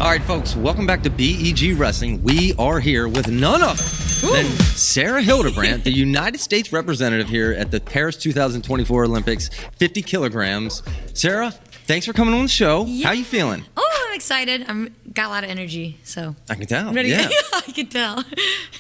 All right, folks, welcome back to BEG Wrestling. We are here with none other than Sarah Hildebrandt, the United States representative here at the Paris 2024 Olympics, 50 kilograms. Sarah, thanks for coming on the show. Yeah. How you feeling? Oh, I'm excited. Got a lot of energy, so. I can tell. I'm ready. Yeah. I can tell.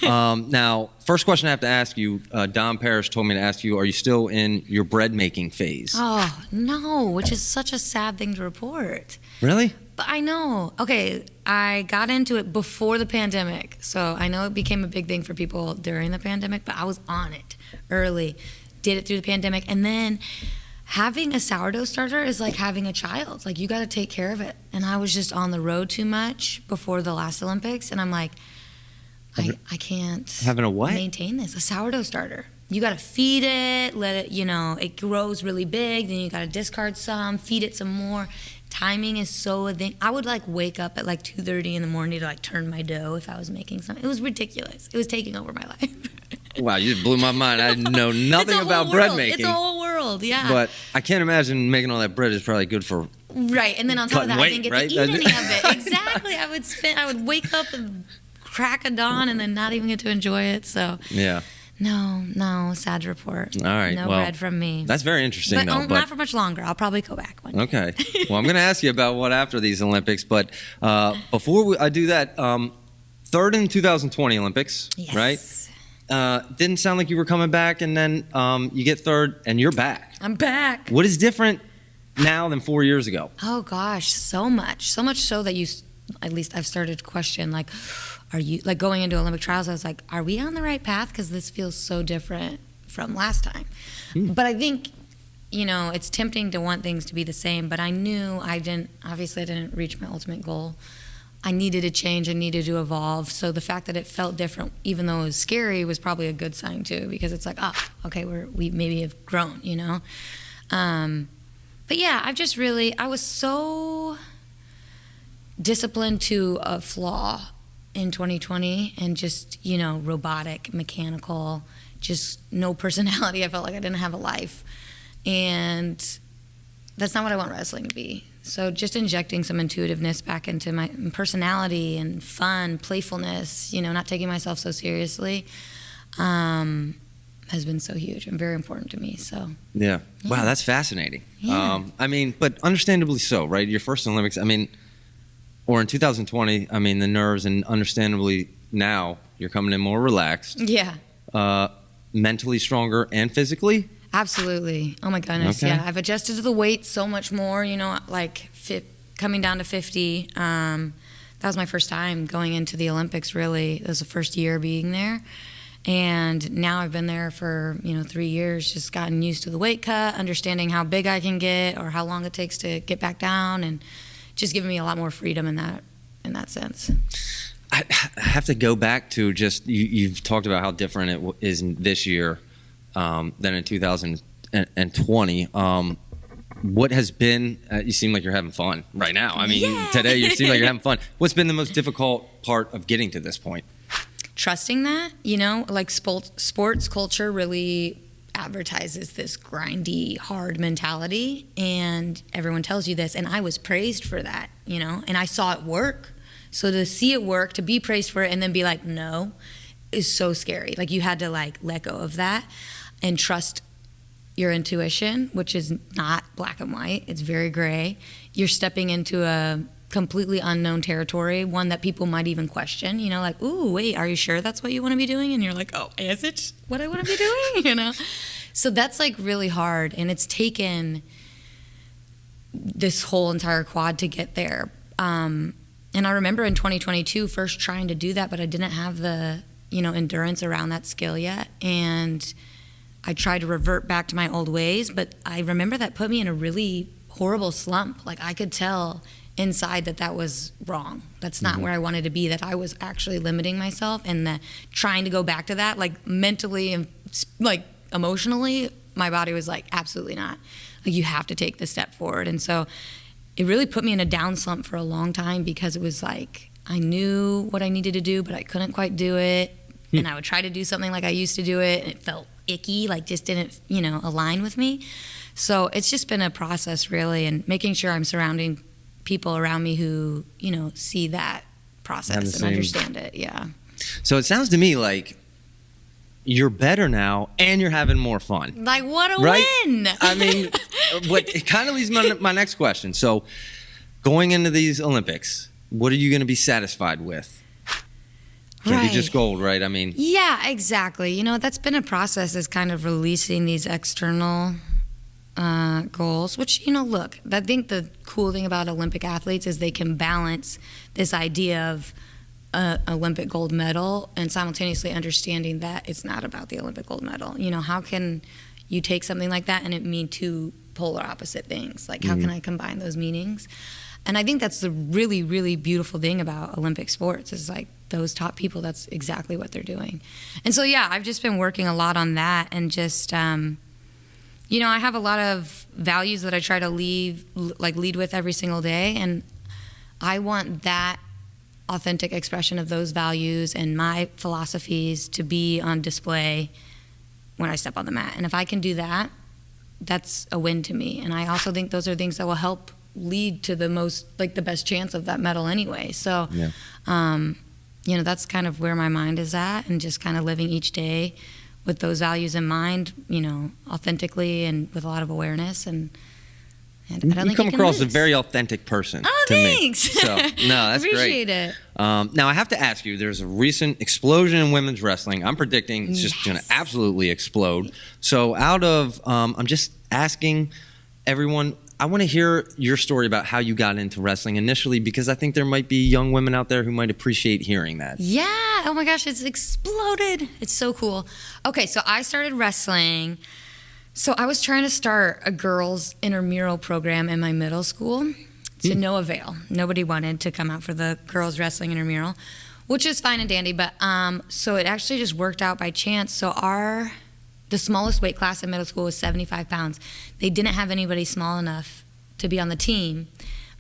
Now, first question I have to ask you, Don Parrish told me to ask you, are you still in your bread making phase? Oh, no, which is such a sad thing to report. Really? But I know. Okay, I got into it before the pandemic, so I know it became a big thing for people during the pandemic, but I was on it early, did it through the pandemic, and then having a sourdough starter is like having a child. Like, you got to take care of it. And I was just on the road too much before the last Olympics, and I'm like, I can't having a what? maintain this. A sourdough starter. You got to feed it, let it, it grows really big, then you got to discard some, feed it some more. Timing is so a thing. I would wake up at 2:30 in the morning to turn my dough if I was making something. It was ridiculous. It was taking over my life. Wow, you just blew my mind. I know nothing about bread making. It's a whole world, yeah. But I can't imagine making all that bread is probably good for right. And then on top of that, weight, I didn't get right? to eat any of it. Exactly. I would wake up and crack a dawn and then not even get to enjoy it. So yeah. No, sad to report. All right, no well, bread from me. That's very interesting, though. But not for much longer. I'll probably go back one day. Okay. Well, I'm going to ask you about what after these Olympics, but before I do that, third in 2020 Olympics, Yes. right? Didn't sound like you were coming back, and then you get third, and you're back. I'm back. What is different now than 4 years ago? Oh gosh, so much so that at least I've started to question, are you going into Olympic trials? I was like, are we on the right path? Because this feels so different from last time. But I think, it's tempting to want things to be the same. But I knew I didn't reach my ultimate goal. I needed to change. I needed to evolve. So the fact that it felt different, even though it was scary, was probably a good sign too, because it's okay, we maybe have grown, But yeah, I was so disciplined to a flaw in 2020 and just, robotic, mechanical, just no personality. I felt like I didn't have a life. And that's not what I want wrestling to be. So just injecting some intuitiveness back into my personality and fun, playfulness, not taking myself so seriously, has been so huge and very important to me. So Yeah. Wow, that's fascinating. Yeah. But understandably so, right? Your first Olympics, or in 2020, the nerves, and understandably now you're coming in more relaxed. Yeah. Mentally stronger and physically? Absolutely. Oh my goodness. Okay. Yeah. I've adjusted to the weight so much more, coming down to 50. That was my first time going into the Olympics, really. It was the first year being there. And now I've been there for, 3 years, just gotten used to the weight cut, understanding how big I can get or how long it takes to get back down, and just giving me a lot more freedom in that sense. I have to go back to just, you've talked about how different it is this year than in 2020. What has been, you seem like you're having fun right now. Today you seem like you're having fun. What's been the most difficult part of getting to this point? Trusting that, sports culture really advertises this grindy, hard mentality, and everyone tells you this, and I was praised for that, and I saw it work. So to see it work, to be praised for it, and then be like, no, is so scary. You had to let go of that and trust your intuition, which is not black and white. It's very gray. You're stepping into a completely unknown territory, one that people might even question, ooh, wait, are you sure that's what you want to be doing? And you're like, oh, is it what I want to be doing? So that's really hard, and it's taken this whole entire quad to get there. And I remember in 2022 first trying to do that, but I didn't have the, endurance around that skill yet. And I tried to revert back to my old ways, but I remember that put me in a really horrible slump. I could tell inside that was wrong. That's not where I wanted to be, that I was actually limiting myself, and that trying to go back to that, mentally and emotionally, my body was absolutely not. You have to take this step forward. And so it really put me in a down slump for a long time, because it was I knew what I needed to do, but I couldn't quite do it. And I would try to do something like I used to do it, and it felt icky, just didn't, align with me. So it's just been a process, really, and making sure I'm surrounding people around me who, see that process and understand it. Yeah. So it sounds to me like you're better now and you're having more fun. Like, what a win. I mean, it kind of leads to my next question. So going into these Olympics, what are you going to be satisfied with? Can't be just gold, right? I mean. Yeah, exactly. That's been a process, is kind of releasing these external goals, which, look, I think the cool thing about Olympic athletes is they can balance this idea of Olympic gold medal and simultaneously understanding that it's not about the Olympic gold medal. How can you take something like that and it mean two polar opposite things? Like, how can I combine those meanings? And I think that's the really, really beautiful thing about Olympic sports is like those top people, that's exactly what they're doing. And so, yeah, I've just been working a lot on that and just, I have a lot of values that I try to lead with every single day. And I want that authentic expression of those values and my philosophies to be on display when I step on the mat. And if I can do that, that's a win to me. And I also think those are things that will help lead to the best chance of that medal anyway. So, that's kind of where my mind is at, and just kind of living each day with those values in mind, authentically and with a lot of awareness. And I don't think you come across lose. A very authentic person. Oh, to thanks. Me. So, no, that's Appreciate great. It. Now, I have to ask you, there's a recent explosion in women's wrestling. I'm predicting it's just going to absolutely explode. So I'm just asking everyone, I want to hear your story about how you got into wrestling initially, because I think there might be young women out there who might appreciate hearing that. Yeah. Oh, my gosh, it's exploded. It's so cool. Okay, so I started wrestling. So I was trying to start a girls' intramural program in my middle school to no avail. Nobody wanted to come out for the girls' wrestling intramural, which is fine and dandy. But so it actually just worked out by chance. So the smallest weight class in middle school was 75 pounds. They didn't have anybody small enough to be on the team.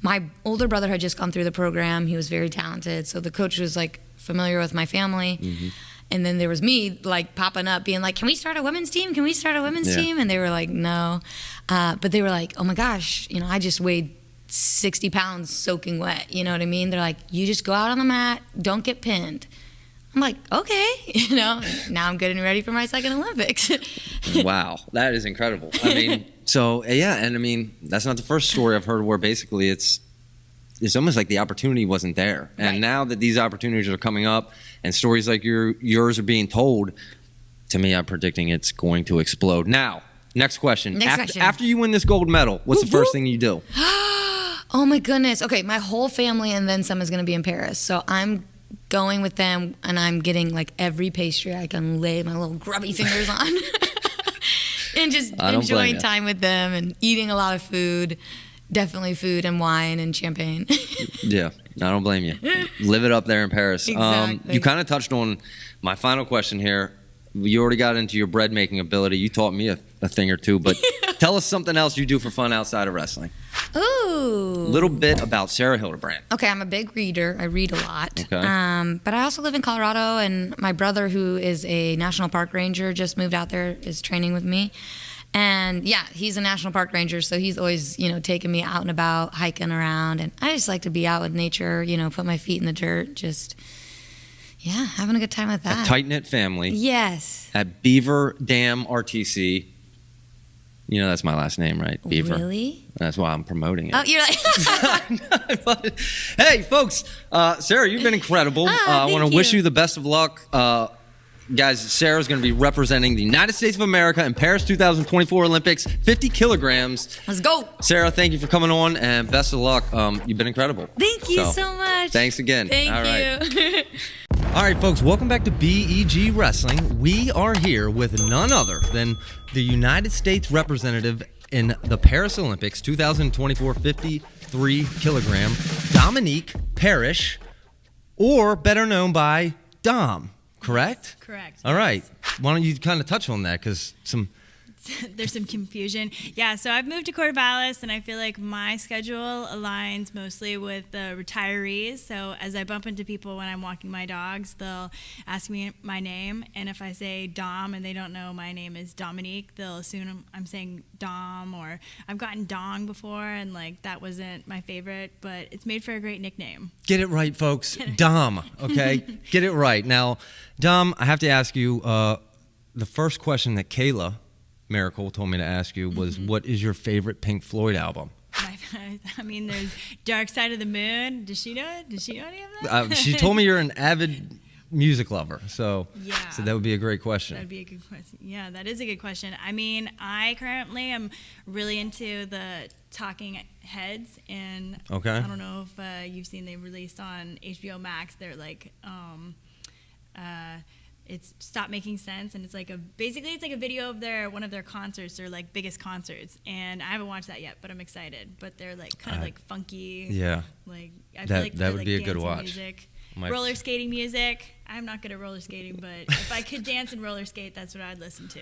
My older brother had just gone through the program. He was very talented. So the coach was like familiar with my family. Mm-hmm. And then there was me like popping up being like, can we start a women's team? Can we start a women's team? And they were like, no. But they were like, oh my gosh, I just weighed 60 pounds soaking wet. You know what I mean? They're like, you just go out on the mat, don't get pinned. I'm like, okay, now I'm getting ready for my second Olympics. Wow, that is incredible. I mean, so yeah, and I mean, that's not the first story I've heard where basically it's almost like the opportunity wasn't there. And right. Now that these opportunities are coming up and stories like yours are being told, to me, I'm predicting it's going to explode. Now, next question. After you win this gold medal, what's the first thing you do? Oh my goodness. Okay, my whole family and then some is going to be in Paris. So I'm going with them and I'm getting like every pastry I can lay my little grubby fingers on. And just enjoying time with them and eating a lot of food. Definitely food and wine and champagne. Yeah, I don't blame you. Live it up there in Paris. Exactly. You kind of touched on my final question here. You already got into your bread making ability. You taught me a thing or two, but tell us something else you do for fun outside of wrestling. Ooh. A little bit about Sarah Hildebrandt. Okay, I'm a big reader. I read a lot. Okay. But I also live in Colorado, and my brother, who is a national park ranger, just moved out there, is training with me. And yeah, he's a national park ranger, so he's always, taking me out and about, hiking around. And I just like to be out with nature, put my feet in the dirt, just, having a good time with that. A tight-knit family. Yes. At Beaver Dam RTC. That's my last name, right? Beaver. Really? That's why I'm promoting it. Oh, you're like... Hey, folks. Sarah, you've been incredible. I want to wish you the best of luck. Guys, Sarah's going to be representing the United States of America in Paris 2024 Olympics, 50 kilograms. Let's go. Sarah, thank you for coming on, and best of luck. You've been incredible. Thank you so much. Thanks again. Thank you. All right, folks, welcome back to BEG Wrestling. We are here with none other than the United States representative in the Paris Olympics 2024 53 kilogram, Dominique Parrish, or better known by Dom. Correct? Correct. All right. Why don't you kind of touch on that? Because some there's some confusion. Yeah, so I've moved to Corvallis, and I feel like my schedule aligns mostly with the retirees. So as I bump into people when I'm walking my dogs, they'll ask me my name, and if I say Dom and they don't know my name is Dominique, they'll assume I'm saying Dom, or I've gotten Dong before, and like that wasn't my favorite, but it's made for a great nickname. Get it right, folks. Dom, okay? Get it right. Now, Dom, I have to ask you, the first question that Kayla Miracle told me to ask you was, what is your favorite Pink Floyd album? I mean, there's Dark Side of the Moon. Does she know it? Does she know any of that? She told me you're an avid music lover, so yeah. So that would be a great question. That would be a good question. Yeah, that is a good question. I mean, I currently am really into the Talking Heads, and okay. I don't know if you've seen, they released on HBO Max. They're like, it's Stop Making Sense, and it's like basically it's like a video of one of their concerts, their like biggest concerts, and I haven't watched that yet, but I'm excited. But they're like kind of like funky. Yeah. Like I feel like that would like be a good dancing watch. Music. Roller skating music. I'm not good at roller skating, but if I could dance and roller skate, that's what I'd listen to.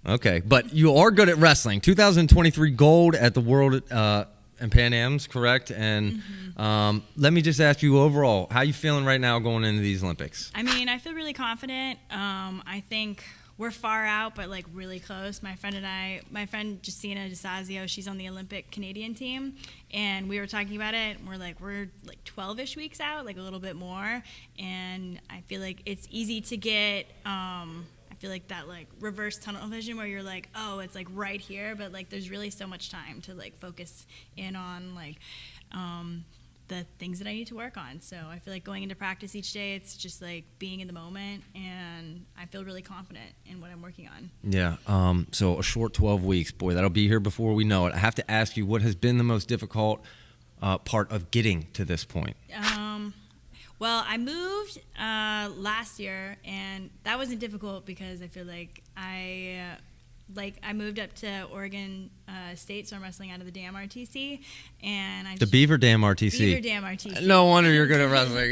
Okay, but you are good at wrestling. 2023 gold at the World and Pan Am's, correct? And let me just ask you overall, how you feeling right now going into these Olympics? I mean, I feel really confident. I think we're far out, but like really close. My friend Justina DeSazio, she's on the Olympic Canadian team, and we were talking about it, and we're like 12-ish weeks out, like a little bit more, and I feel like it's easy to get I feel like that like reverse tunnel vision where you're like, oh, it's like right here, but like there's really so much time to like focus in on like the things that I need to work on. So I feel like going into practice each day, it's just like being in the moment, and I feel really confident in what I'm working on. Yeah. So a short 12 weeks, boy, that'll be here before we know it. I have to ask you, what has been the most difficult part of getting to this point? Well, I moved last year, and that wasn't difficult because I feel like I moved up to Oregon State, so I'm wrestling out of the Dam RTC, and the Beaver Dam RTC. Beaver Dam RTC. No wonder you're good at wrestling.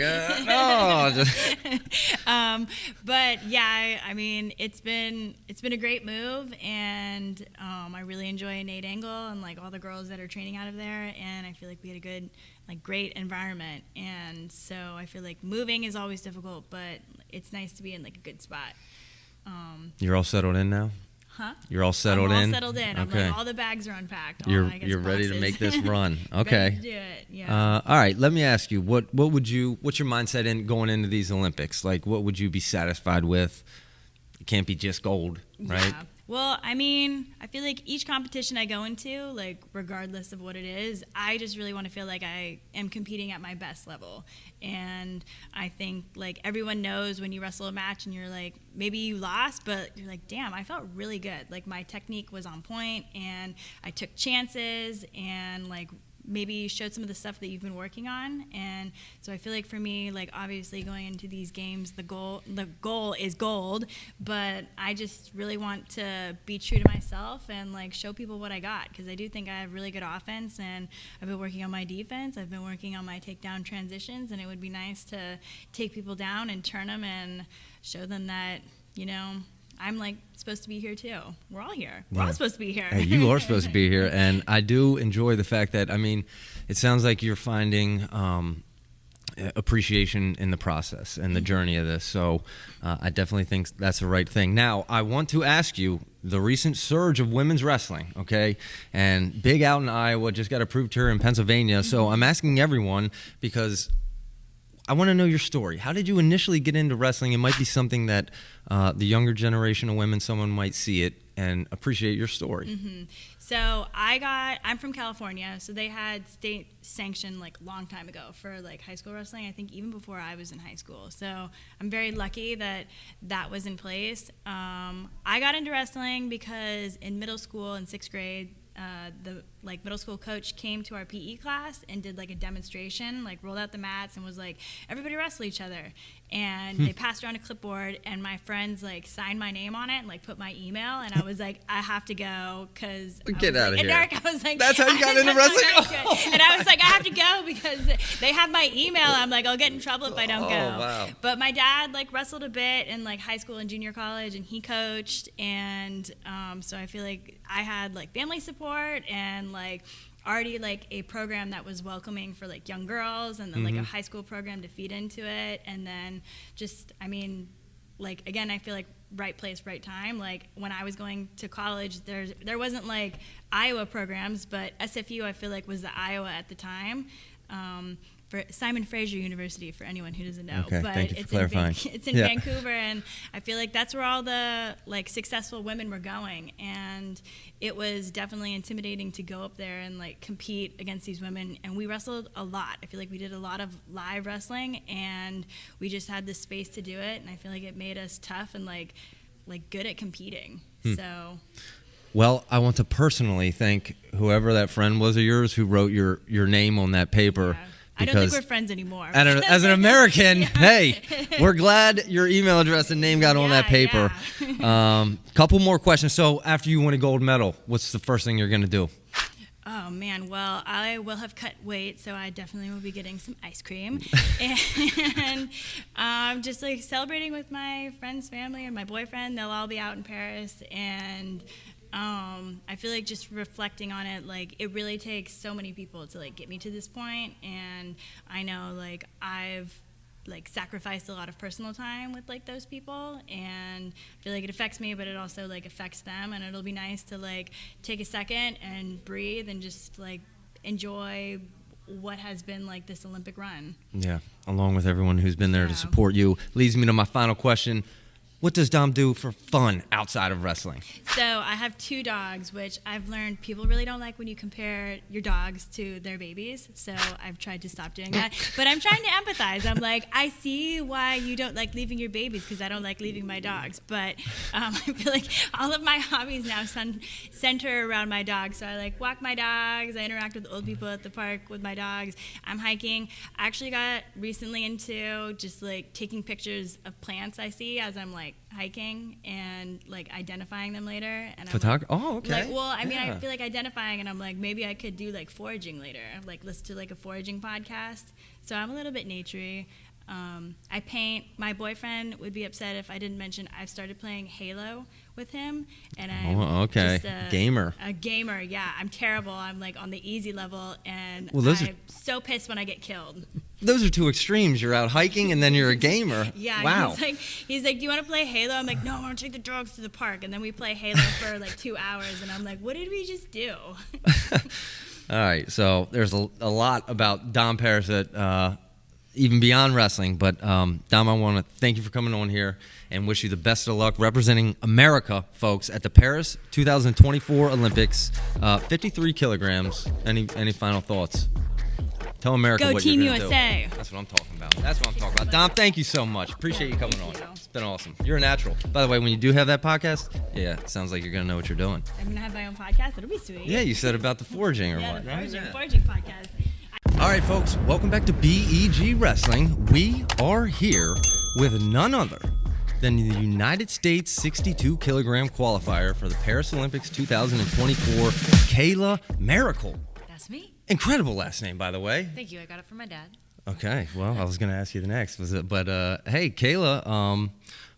But yeah, I mean, it's been a great move, and I really enjoy Nate Angle and like all the girls that are training out of there, and I feel like we had a good, like great environment, and so I feel like moving is always difficult, but it's nice to be in like a good spot. You're all settled in now? Huh? You're all settled in? I'm all settled in. Okay. I'm like, all the bags are unpacked. You're ready to make this run. Okay. Ready to do it, yeah. All right, let me ask you, what's your mindset in going into these Olympics? Like, what would you be satisfied with? It can't be just gold, right? Yeah. Well, I mean, I feel like each competition I go into, like regardless of what it is, I just really want to feel like I am competing at my best level. And I think like everyone knows when you wrestle a match and you're like, maybe you lost, but you're like, damn, I felt really good. Like my technique was on point, and I took chances, and like maybe showed some of the stuff that you've been working on. And so I feel like for me, like obviously going into these games, the goal is gold, but I just really want to be true to myself and like show people what I got, because I do think I have really good offense, and I've been working on my defense, I've been working on my takedown transitions, and it would be nice to take people down and turn them and show them that, you know, I'm like supposed to be here too. We're all here. We're all supposed to be here. Hey, you are supposed to be here, and I do enjoy the fact that, I mean, it sounds like you're finding appreciation in the process and the journey of this. So I definitely think that's the right thing. Now, I want to ask you, the recent surge of women's wrestling, okay, and big out in Iowa, just got approved here in Pennsylvania. So I'm asking everyone because I want to know your story. How did you initially get into wrestling? It might be something that the younger generation of women, someone might see it and appreciate your story. Mm-hmm. So I'm from California, so they had state sanctioned like a long time ago for like high school wrestling, I think even before I was in high school. So I'm very lucky that that was in place. I got into wrestling because in middle school in 6th grade, the like middle school coach came to our PE class and did like a demonstration, like rolled out the mats and was like, everybody wrestle each other. And they passed around a clipboard, and my friends like signed my name on it and like put my email, and I was like, I have to go because Get out of here. Eric, I was like, that's how you got into wrestling. And I was like, I have to go because they have my email. I'm like, I'll get in trouble if I don't go. Wow. But my dad like wrestled a bit in like high school and junior college, and he coached, and so I feel like I had like family support and like already like a program that was welcoming for like young girls, and then like a high school program to feed into it, and then just, I mean, like again, I feel like right place, right time. Like when I was going to college, there wasn't like Iowa programs, but SFU I feel like was the Iowa at the time. For Simon Fraser University, for anyone who doesn't know. Okay, but thank you for clarifying. It's in Vancouver, and I feel like that's where all the like successful women were going, and it was definitely intimidating to go up there and like compete against these women. And we wrestled a lot. I feel like we did a lot of live wrestling, and we just had the space to do it, and I feel like it made us tough and like good at competing. So. Well, I want to personally thank whoever that friend was of yours who wrote your name on that paper. Yeah. I don't think we're friends anymore. As an American, hey, we're glad your email address and name got on that paper. Yeah. Couple more questions. So after you win a gold medal, what's the first thing you're going to do? Oh, man. Well, I will have cut weight, so I definitely will be getting some ice cream. And just like celebrating with my friends, family, and my boyfriend. They'll all be out in Paris, and I feel like just reflecting on it, like it really takes so many people to like get me to this point, and I know like I've like sacrificed a lot of personal time with like those people, and I feel like it affects me, but it also like affects them, and it'll be nice to like take a second and breathe and just like enjoy what has been like this Olympic run. Yeah, along with everyone who's been there to support you. Leads me to my final question. What does Dom do for fun outside of wrestling? So I have 2 dogs, which I've learned people really don't like when you compare your dogs to their babies. So I've tried to stop doing that. But I'm trying to empathize. I'm like, I see why you don't like leaving your babies, because I don't like leaving my dogs. But I feel like all of my hobbies now center around my dogs. So I like walk my dogs. I interact with old people at the park with my dogs. I'm hiking. I actually got recently into just like taking pictures of plants I see as I'm like hiking, and like identifying them later. And Oh, okay. Like, well, I mean, I feel like identifying, and I'm like, maybe I could do like foraging later, like listen to like a foraging podcast. So I'm a little bit naturey. I paint. My boyfriend would be upset if I didn't mention I've started playing Halo with him, and I'm just gamer. A gamer, yeah. I'm terrible. I'm like on the easy level, and I'm so pissed when I get killed. Those are 2 extremes. You're out hiking and then you're a gamer. Yeah. Wow. He's like, do you want to play Halo? I'm like, no, I want to take the dogs to the park, and then we play Halo for like 2 hours, and I'm like, what did we just do? All right. So there's a lot about Dom Parrish that even beyond wrestling. But Dom, I want to thank you for coming on here and wish you the best of luck representing America, folks, at the Paris 2024 Olympics. 53 kilograms. Any final thoughts? Tell America Go what Team you're going to do. USA. That's what I'm talking about. Dom, thank you so much. Appreciate you coming on. It's been awesome. You're a natural. By the way, when you do have that podcast, it sounds like you're going to know what you're doing. I'm going to have my own podcast. It'll be sweet. Yeah, you said about the foraging or what, the right? foraging podcast. All right, folks, welcome back to BEG Wrestling. We are here with none other than the United States 62 kilogram qualifier for the Paris Olympics 2024, Kayla Miracle. That's me. Incredible last name, by the way. Thank you. I got it from my dad. Okay, well, I was going to ask you the next, but hey, Kayla,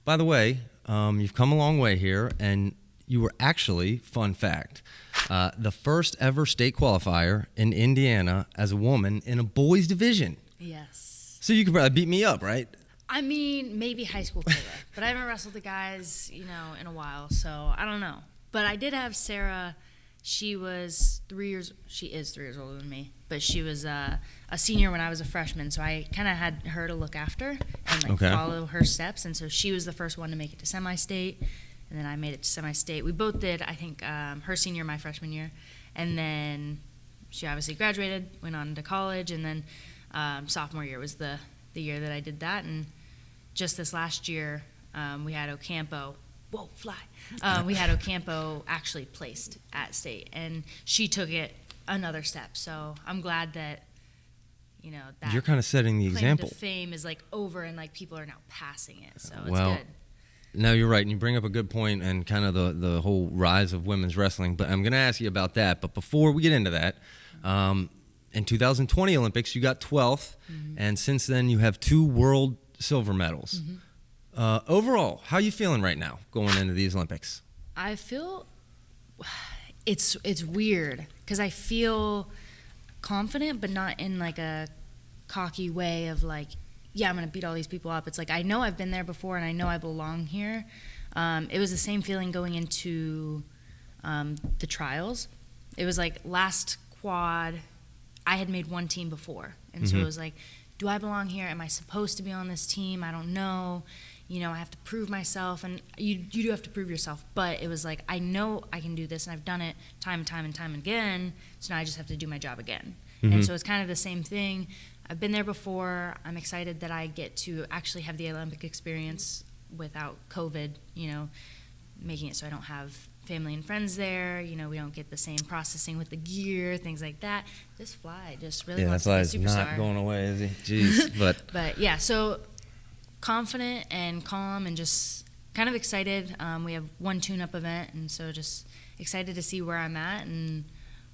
by the way, you've come a long way here, and you were actually, fun fact, the first ever state qualifier in Indiana as a woman in a boys division. Yes. So you could probably beat me up, right? I mean, maybe high school Kayla, but I haven't wrestled the guys, in a while, so I don't know. But I did have Sarah. She is 3 years older than me, but she was a senior when I was a freshman, so I kind of had her to look after and follow her steps, and so she was the first one to make it to semi-state, and then I made it to semi-state. We both did, I think, her senior, my freshman year, and then she obviously graduated, went on to college, and then sophomore year was the year that I did that, and just this last year we had Ocampo. Whoa, fly. We had Ocampo actually placed at state, and she took it another step. So I'm glad that, you know, that You're kind of setting the claim example. to fame is like over and like people are now passing it. So it's Well, good. No, you're right, and you bring up a good point and kind of the whole rise of women's wrestling, but I'm going to ask you about that. But before we get into that, in 2020 Olympics, you got 12th, and since then you have 2 world silver medals. Overall, how are you feeling right now going into these Olympics? I feel it's weird because I feel confident, but not in like a cocky way of like, yeah, I'm going to beat all these people up. It's like, I know I've been there before and I know I belong here. It was the same feeling going into the trials. It was like last quad, I had made one team before. And so it was like, do I belong here? Am I supposed to be on this team? I don't know. You know, I have to prove myself. And you do have to prove yourself. But it was like, I know I can do this and I've done it time and time and time again. So now I just have to do my job again. And so it's kind of the same thing. I've been there before. I'm excited that I get to actually have the Olympic experience without COVID, you know, making it so I don't have family and friends there. You know, we don't get the same processing with the gear, things like that. This fly just really wants to be a superstar. Not going away, is he? Jeez. But yeah, so confident and calm and just kind of excited. We have one tune-up event, and so just excited to see where I'm at and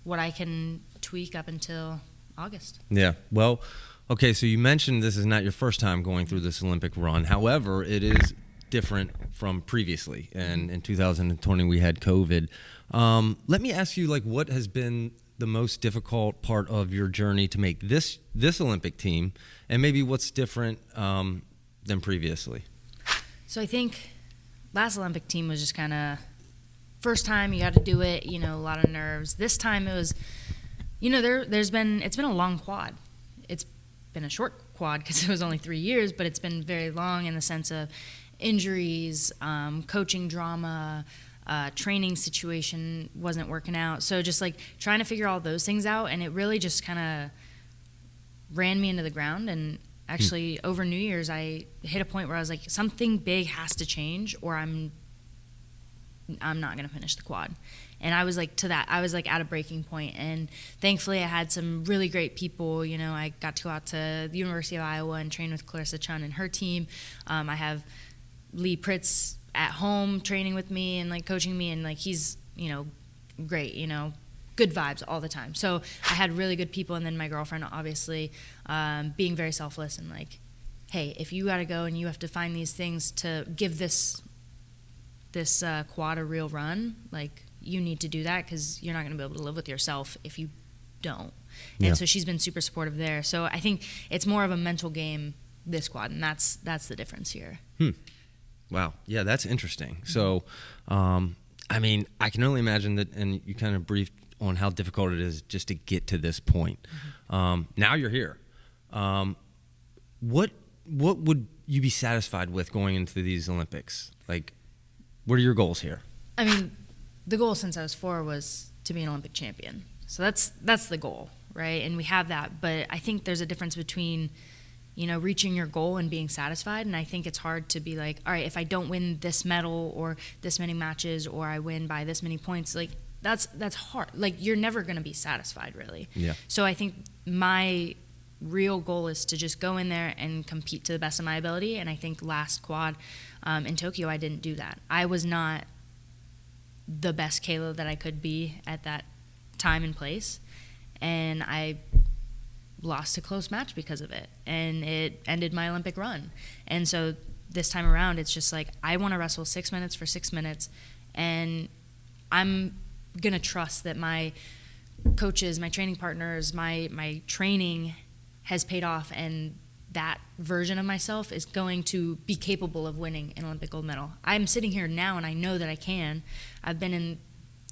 what I can tweak up until August. Yeah. Well, okay, so you mentioned this is not your first time going through this Olympic run. However, it is different from previously. And in 2020, we had COVID. Let me ask you, like, what has been the most difficult part of your journey to make this Olympic team, and maybe what's different than previously? So I think last Olympic team was just kind of first time you got to do it, you know, a lot of nerves. This time it was, you know, it's been a long quad. It's been a short quad because it was only 3 years, but it's been very long in the sense of injuries, coaching drama, training situation wasn't working out. So just like trying to figure all those things out, and it really just kind of ran me into the ground. And actually over New Year's, I hit a point where I was like, something big has to change or I'm not going to finish the quad. And I was like I was like at a breaking point. And thankfully I had some really great people. You know, I got to go out to the University of Iowa and train with Clarissa Chun and her team. I have Lee Pritz at home training with me and like coaching me, and like he's, you know, great, you know, good vibes all the time. So I had really good people, and then my girlfriend obviously being very selfless and like, hey, if you got to go and you have to find these things to give this quad a real run, like you need to do that because you're not going to be able to live with yourself if you don't. Yeah. And so she's been super supportive there. So I think it's more of a mental game this quad, and that's the difference here. Wow. Yeah, that's interesting. So, I mean, I can only imagine that, and you kind of briefed on how difficult it is just to get to this point. Now you're here. What would you be satisfied with going into these Olympics? Like, what are your goals here? I mean, the goal since I was 4 was to be an Olympic champion. So that's the goal, right? And we have that. But I think there's a difference between, you know, reaching your goal and being satisfied. And I think it's hard to be like, all right, if I don't win this medal or this many matches or I win by this many points, like that's hard. Like you're never going to be satisfied, really. Yeah. So I think my real goal is to just go in there and compete to the best of my ability. And I think last quad in Tokyo, I didn't do that. I was not the best Kayla that I could be at that time and place. And I lost a close match because of it. And it ended my Olympic run. And so this time around, it's just like, I want to wrestle 6 minutes for 6 minutes. And I'm going to trust that my coaches, my training partners, my training has paid off, and that version of myself is going to be capable of winning an Olympic gold medal. I'm sitting here now and I know that I can. I've been in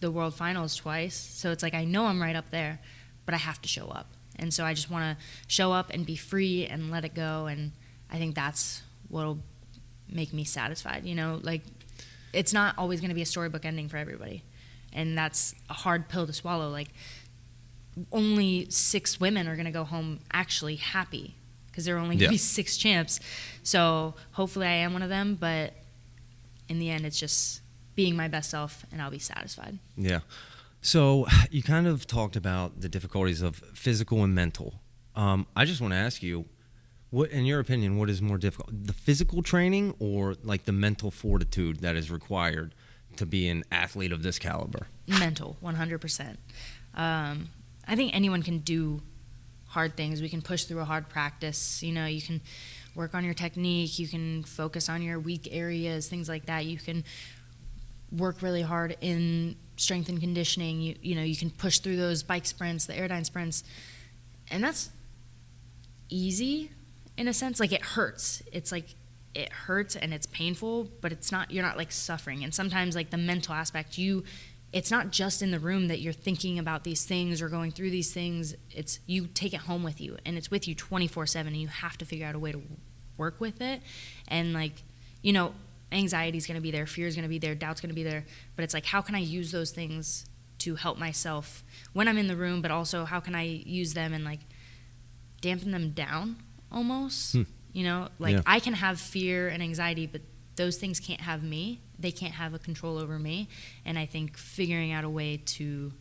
the world finals twice, so it's like I know I'm right up there, but I have to show up. And so I just want to show up and be free and let it go, and I think that's what'll make me satisfied. You know, like it's not always going to be a storybook ending for everybody, and that's a hard pill to swallow. Like only 6 women are going to go home actually happy because there are only going to be 6 champs. So hopefully I am one of them, but in the end it's just being my best self and I'll be satisfied. Yeah. So you kind of talked about the difficulties of physical and mental. I just want to ask you, what, in your opinion, what is more difficult, the physical training or like the mental fortitude that is required to be an athlete of this caliber? Mental, 100%. I think anyone can do hard things. We can push through a hard practice. You know, you can work on your technique. You can focus on your weak areas, things like that. You can work really hard in strength and conditioning. You know, you can push through those bike sprints, the Airdyne sprints, and that's easy in a sense. Like, it hurts. It's like it hurts and it's painful, but it's not. You're not like suffering. And sometimes like the mental aspect, it's not just in the room that you're thinking about these things or going through these things. It's you take it home with you, and it's with you 24/7, and you have to figure out a way to work with it. And like, you know, anxiety's going to be there, fear's going to be there, doubt's going to be there, but it's like, how can I use those things to help myself when I'm in the room, but also how can I use them and like dampen them down almost? You know, like, I can have fear and anxiety, but those things can't have me. They can't have a control over me. And I think figuring out a way to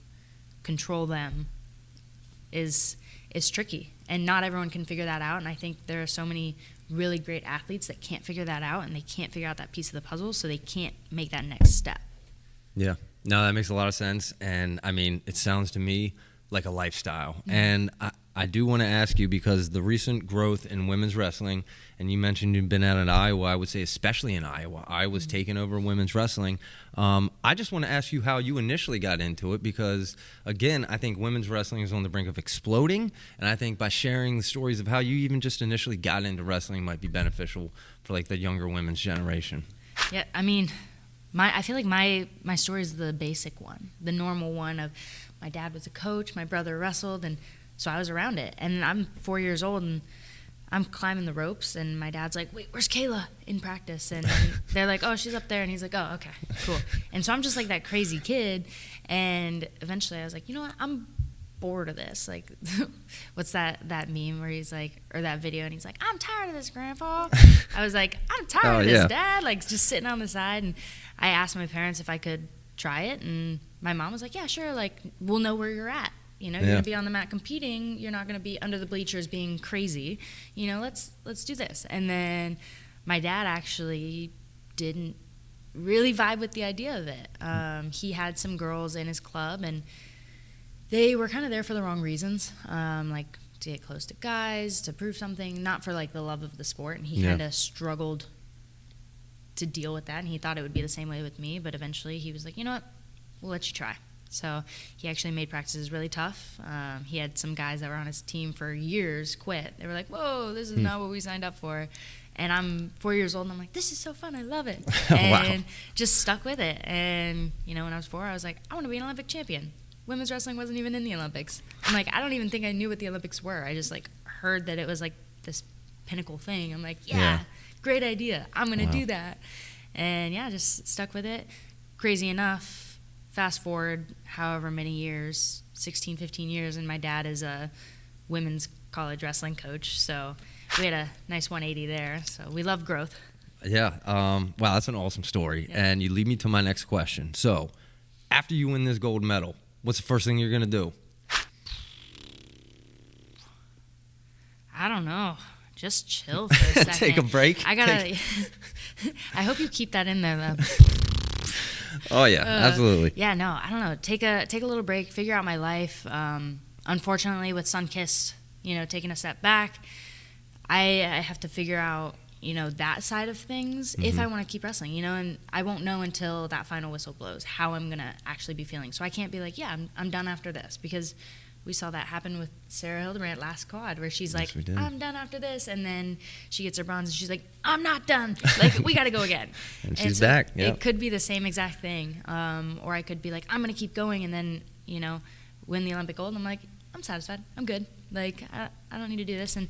control them is tricky. And not everyone can figure that out. And I think there are so many really great athletes that can't figure that out, and they can't figure out that piece of the puzzle, so they can't make that next step. Yeah. No, that makes a lot of sense. And I mean, it sounds to me like a lifestyle. Mm-hmm. And I do want to ask you, because the recent growth in women's wrestling, and you mentioned you've been out in Iowa, I would say especially in Iowa. Iowa's taken over women's wrestling. I just want to ask you how you initially got into it, because, again, I think women's wrestling is on the brink of exploding, and I think by sharing the stories of how you even just initially got into wrestling might be beneficial for, like, the younger women's generation. Yeah, I mean, I feel like my story is the basic one, the normal one of my dad was a coach, my brother wrestled, and so I was around it. And I'm 4 years old, and I'm climbing the ropes, and my dad's like, wait, where's Kayla in practice? And they're like, oh, she's up there. And he's like, oh, okay, cool. And so I'm just like that crazy kid. And eventually I was like, you know what? I'm bored of this. Like, what's that meme where he's like, or that video, and he's like, I'm tired of this, Grandpa. I was like, I'm tired of this, Dad. Like, just sitting on the side. And I asked my parents if I could try it, and my mom was like, yeah, sure. Like, we'll know where you're at. You know, you're going to be on the mat competing. You're not going to be under the bleachers being crazy. You know, let's do this. And then my dad actually didn't really vibe with the idea of it. He had some girls in his club, and they were kind of there for the wrong reasons, like to get close to guys, to prove something, not for like the love of the sport. And he kind of struggled to deal with that, and he thought it would be the same way with me. But eventually he was like, you know what, we'll let you try. So he actually made practices really tough. He had some guys that were on his team for years quit. They were like, whoa, this is not what we signed up for. And I'm 4 years old, and I'm like, this is so fun. I love it. And just stuck with it. And, you know, when I was 4, I was like, I want to be an Olympic champion. Women's wrestling wasn't even in the Olympics. I'm like, I don't even think I knew what the Olympics were. I just, like, heard that it was, like, this pinnacle thing. I'm like, yeah. Great idea. I'm going to do that. And, yeah, just stuck with it. Crazy enough. Fast forward however many years, 16, 15 years, and my dad is a women's college wrestling coach. So we had a nice 180 there. So we love growth. Yeah. Wow, that's an awesome story. Yeah. And you lead me to my next question. So after you win this gold medal, what's the first thing you're going to do? I don't know. Just chill for a second. Take a break? I hope you keep that in there, though. Oh yeah, absolutely. Yeah, no, I don't know. Take a little break, figure out my life. Unfortunately, with Sunkist, you know, taking a step back, I have to figure out, you know, that side of things if I want to keep wrestling, you know, and I won't know until that final whistle blows how I'm gonna actually be feeling. So I can't be like, yeah, I'm done after this, because we saw that happen with Sarah Hildebrandt last quad, where she's like, I'm done after this, and then she gets her bronze, and she's like, I'm not done. Like, we got to go again. And she's back. Yep. It could be the same exact thing, or I could be like, I'm going to keep going, and then, you know, win the Olympic gold, and I'm like, I'm satisfied. I'm good. Like, I don't need to do this. And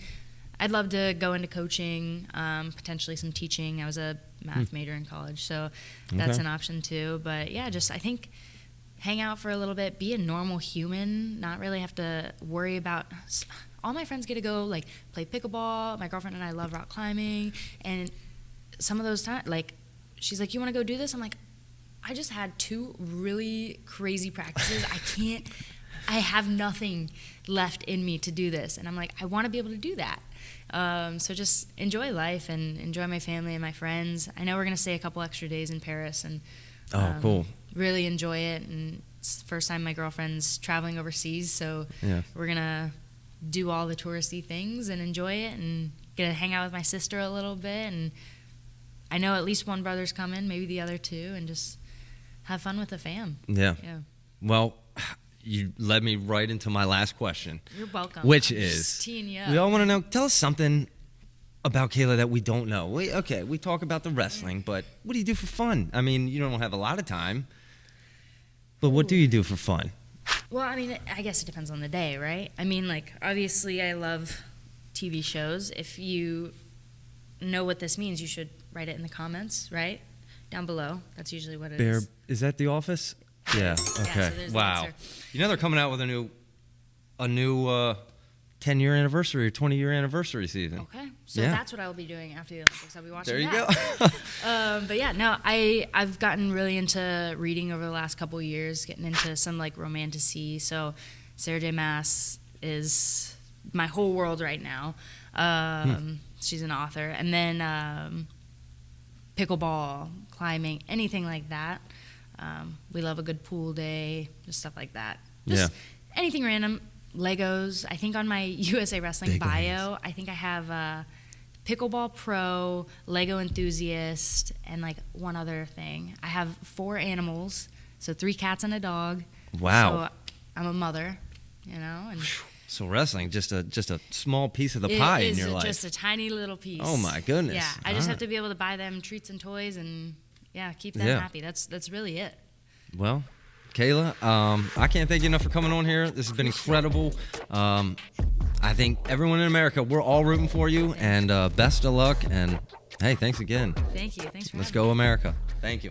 I'd love to go into coaching, potentially some teaching. I was a math major in college, so that's an option too. But, yeah, just I think hang out for a little bit, be a normal human, not really have to worry about – all my friends get to go, like, play pickleball. My girlfriend and I love rock climbing. And some of those times, like, she's like, you want to go do this? I'm like, I just had 2 really crazy practices. I have nothing left in me to do this. And I'm like, I want to be able to do that. So just enjoy life and enjoy my family and my friends. I know we're going to stay a couple extra days in Paris and cool. Really enjoy it. And it's the first time my girlfriend's traveling overseas, so we're going to do all the touristy things and enjoy it and get to hang out with my sister a little bit. And I know at least one brother's coming, maybe the other 2, and just have fun with the fam. Yeah. Well, you led me right into my last question. You're welcome. Which I'm is, just teeing you up. we all want to know, tell us something about Kayla that we don't know. We talk about the wrestling, but what do you do for fun? I mean, you don't have a lot of time, but what do you do for fun? Well, I mean, I guess it depends on the day, right? I mean, like, obviously I love TV shows. If you know what this means, you should write it in the comments, right? Down below. That's usually what it is. Is that The Office? Yeah. Okay. Yeah, so there's the Wow. answer. You know they're coming out with a new 10-year anniversary or 20-year anniversary season. Okay. So Yeah. that's what I will be doing after the Olympics. I'll be watching There you that. go. But yeah, no, I've gotten really into reading over the last couple of years, getting into some like romantasy. So Sarah J. Maas is my whole world right now. She's an author. And then pickleball, climbing, anything like that. We love a good pool day, just stuff like that. Just anything random. Legos. I think on my USA Wrestling Big bio, ones. I think I have pickleball pro, Lego enthusiast, and like one other thing. I have 4 animals, so 3 cats and a dog. Wow. So I'm a mother, you know. And So wrestling, just a small piece of the pie in your life. Just a tiny little piece. Oh my goodness. Yeah, I just All have to be able to buy them treats and toys and keep them happy. That's really it. Well, Kayla, I can't thank you enough for coming on here. This has been incredible. I think everyone in America, we're all rooting for you, and best of luck. And hey, thanks again. Thank you. Thanks for Let's having go, America. Thank you.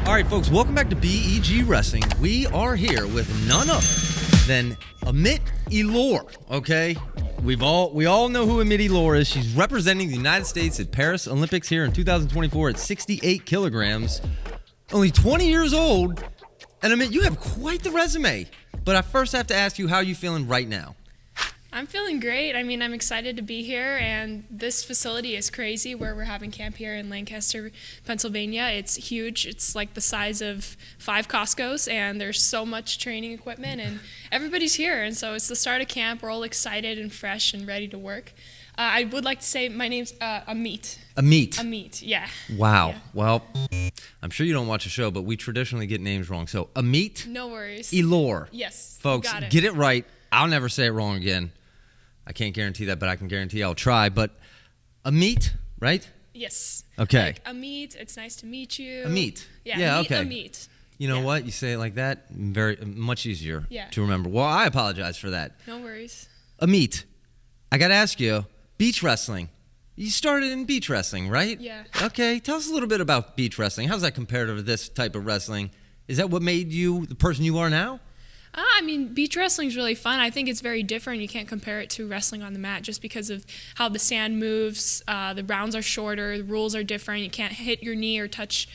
All right, folks, welcome back to BEG Wrestling. We are here with none other than Amit Elor. Okay, we all know who Amit Elor is. She's representing the United States at Paris Olympics here in 2024 at 68 kilograms. Only 20 years old. And Amit, you have quite the resume. But I first have to ask you, how are you feeling right now? I'm feeling great. I mean, I'm excited to be here, and this facility is crazy where we're having camp here in Lancaster, Pennsylvania. It's huge. It's like the size of 5 Costco's, and there's so much training equipment, and everybody's here. And so it's the start of camp. We're all excited and fresh and ready to work. I would like to say my name's Amit. Amit. Amit, yeah. Wow. Yeah. Well, I'm sure you don't watch the show, but we traditionally get names wrong. So Amit No worries. Elor. Yes. Folks, got it. get it right. I'll never say it wrong again. I can't guarantee that, but I can guarantee I'll try. But Amit, right? Yes. Okay. Like, Amit, it's nice to meet you. Amit. Yeah, okay. Amit. You know Yeah. what? You say it like that, much easier Yeah. to remember. Well, I apologize for that. No worries. Amit, I got to ask you, beach wrestling. You started in beach wrestling, right? Yeah. Okay. Tell us a little bit about beach wrestling. How's that compared to this type of wrestling? Is that what made you the person you are now? I mean, beach wrestling is really fun. I think it's very different. You can't compare it to wrestling on the mat just because of how the sand moves. The rounds are shorter. The rules are different. You can't hit your knee or touch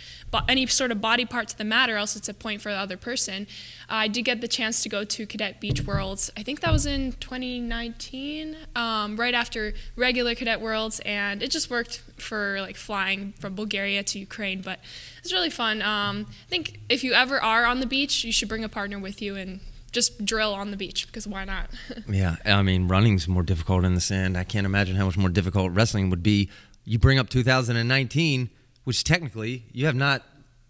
any sort of body part to the mat, or else it's a point for the other person. I did get the chance to go to Cadet Beach Worlds. I think that was in 2019, right after regular Cadet Worlds, and it just worked for like flying from Bulgaria to Ukraine. But it's really fun. I think if you ever are on the beach, you should bring a partner with you and just drill on the beach, because why not? Yeah, I mean, running's more difficult in the sand. I can't imagine how much more difficult wrestling would be. You bring up 2019, which technically you have not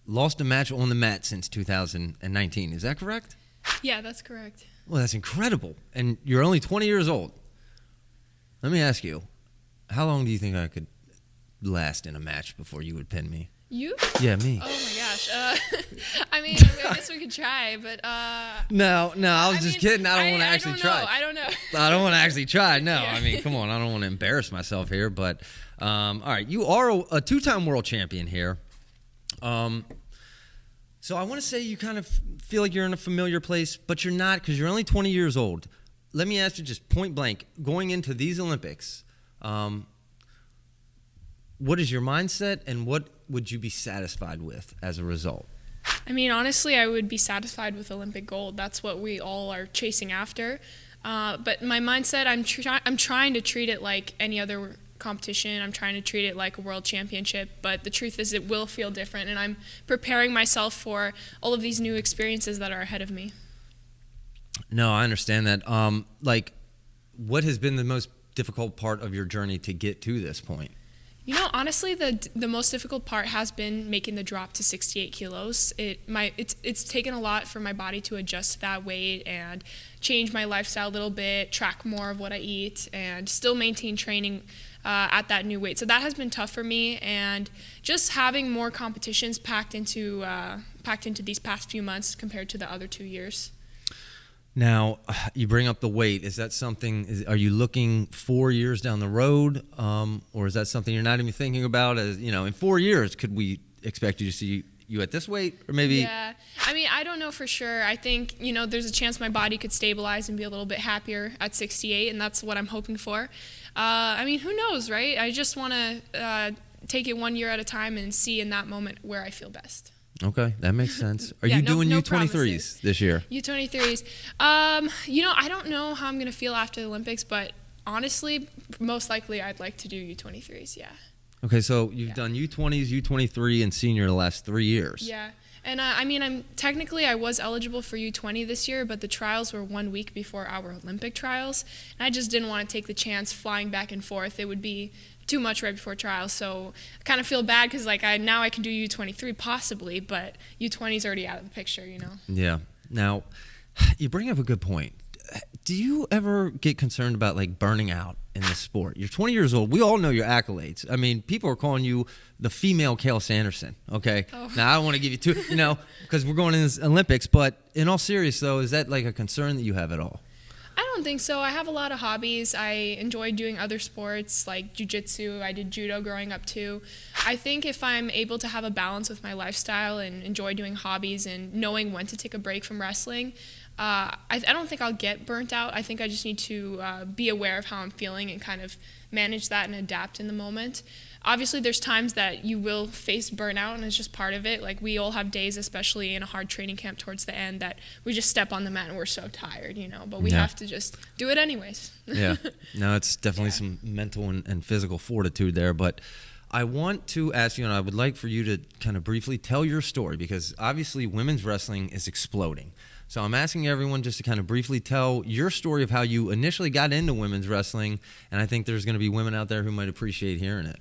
lost a match on the mat since 2019. Is that correct? Yeah, that's correct. Well, that's incredible. And you're only 20 years old. Let me ask you, how long do you think I could last in a match before you would pin me? You? Yeah, me. Oh my gosh. I mean, I guess we could try, but No, I was just kidding. I don't want to actually don't try. know. I don't know. I don't want to actually try. No, Yeah. I mean, come on. I don't want to embarrass myself here. But, all right, you are a 2-time world champion here. So I want to say you kind of feel like you're in a familiar place, but you're not, because you're only 20 years old. Let me ask you just point blank, going into these Olympics, what is your mindset, and what would you be satisfied with as a result? I mean, honestly, I would be satisfied with Olympic gold. That's what we all are chasing after. But my mindset, I'm trying to treat it like any other competition. I'm trying to treat it like a world championship. But the truth is, it will feel different, and I'm preparing myself for all of these new experiences that are ahead of me. No, I understand that. Like, what has been the most difficult part of your journey to get to this point? You know, honestly, the most difficult part has been making the drop to 68 kilos. It's taken a lot for my body to adjust to that weight and change my lifestyle a little bit, track more of what I eat, and still maintain training at that new weight. So that has been tough for me, and just having more competitions packed into these past few months compared to the other 2 years. Now, you bring up the weight. Is that something? Are you looking 4 years down the road, or is that something you're not even thinking about? As you know, in 4 years, could we expect you to see you at this weight, or maybe? Yeah, I mean, I don't know for sure. I think there's a chance my body could stabilize and be a little bit happier at 68, and that's what I'm hoping for. I mean, who knows, right? I just want to take it 1 year at a time and see in that moment where I feel best. Okay, that makes sense. Are you doing U23s this year? U23s. I don't know how I'm going to feel after the Olympics, but honestly, most likely I'd like to do U23s, yeah. Okay, so you've done U20s, U23, and senior the last 3 years. Yeah. And I was eligible for U20 this year, but the trials were 1 week before our Olympic trials. And I just didn't want to take the chance flying back and forth. It would be too much right before trials. So I kind of feel bad because now I can do U23 possibly, but U20 is already out of the picture, Yeah. Now, you bring up a good point. Do you ever get concerned about burning out in this sport? You're 20 years old. We all know your accolades. I mean, people are calling you the female Kayla Sanderson. Okay. Oh. Now I don't want to give you too, because we're going in this Olympics. But in all seriousness, though, is that a concern that you have at all? I don't think so. I have a lot of hobbies. I enjoy doing other sports like jiu-jitsu. I did judo growing up too. I think if I'm able to have a balance with my lifestyle and enjoy doing hobbies and knowing when to take a break from wrestling, I don't think I'll get burnt out. I think I just need to be aware of how I'm feeling and kind of manage that and adapt in the moment. Obviously, there's times that you will face burnout, and it's just part of it. We all have days, especially in a hard training camp towards the end, that we just step on the mat and we're so tired, but we have to just do it anyways. Yeah. No, it's definitely some mental and physical fortitude there. But I want to ask you, and I would like for you to kind of briefly tell your story, because obviously women's wrestling is exploding. So I'm asking everyone just to kind of briefly tell your story of how you initially got into women's wrestling, and I think there's going to be women out there who might appreciate hearing it.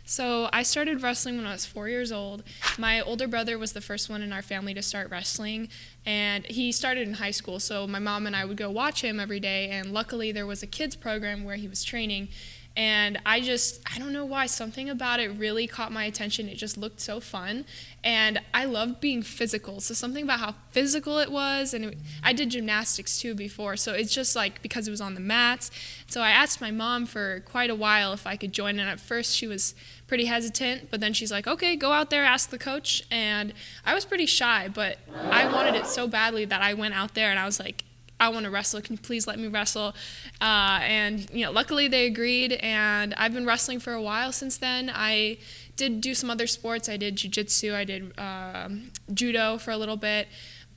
So I started wrestling when I was 4 years old. My older brother was the first one in our family to start wrestling, and he started in high school. So my mom and I would go watch him every day, and luckily there was a kids program where he was training. And I don't know why, something about it really caught my attention. It just looked so fun. And I loved being physical. So something about how physical it was. And I did gymnastics too before. So it's just because it was on the mats. So I asked my mom for quite a while if I could join. And at first she was pretty hesitant. But then she's like, okay, go out there, ask the coach. And I was pretty shy. But I wanted it so badly that I went out there and I was like, I want to wrestle. Can you please let me wrestle? And luckily they agreed, and I've been wrestling for a while since then. I did do some other sports. I did jiu-jitsu. I did judo for a little bit,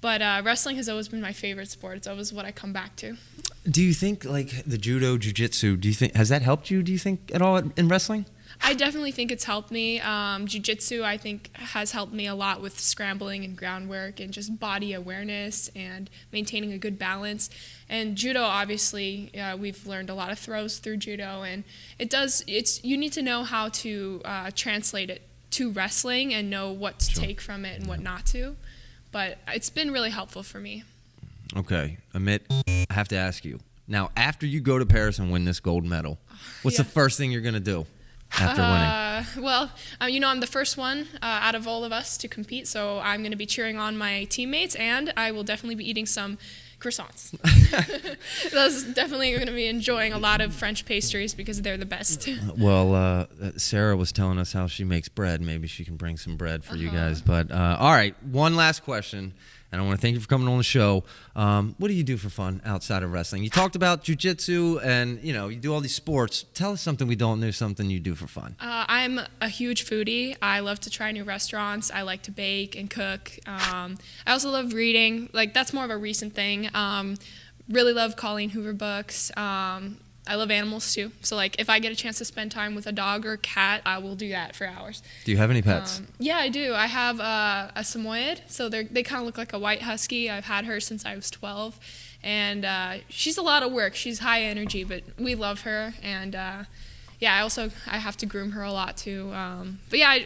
but wrestling has always been my favorite sport. It's always what I come back to. Do you think the judo, jiu-jitsu, has that helped you, do you think, at all in wrestling? I definitely think it's helped me. Jiu-jitsu, I think, has helped me a lot with scrambling and groundwork and just body awareness and maintaining a good balance. And judo, obviously, we've learned a lot of throws through judo, and you need to know how to translate it to wrestling and know what to take from it and what not to. But it's been really helpful for me. Okay, Amit, I have to ask you. Now, after you go to Paris and win this gold medal, what's the first thing you're going to do after winning? Well, I'm the first one out of all of us to compete, so I'm going to be cheering on my teammates, and I will definitely be eating some croissants. That's definitely going to be enjoying a lot of French pastries because they're the best. Well, Sarah was telling us how she makes bread. Maybe she can bring some bread for you guys. But all right, one last question, and I want to thank you for coming on the show. What do you do for fun outside of wrestling? You talked about jiu-jitsu and, you do all these sports. Tell us something we don't know, something you do for fun. I'm a huge foodie. I love to try new restaurants. I like to bake and cook. I also love reading. Like, that's more of a recent thing. Really love Colleen Hoover books. I love animals too. So like if I get a chance to spend time with a dog or a cat, I will do that for hours. Do you have any pets? Yeah, I do. I have a Samoyed. So they kind of look like a white husky. I've had her since I was 12. And she's a lot of work. She's high energy, but we love her. And yeah, I have to groom her a lot too. But yeah,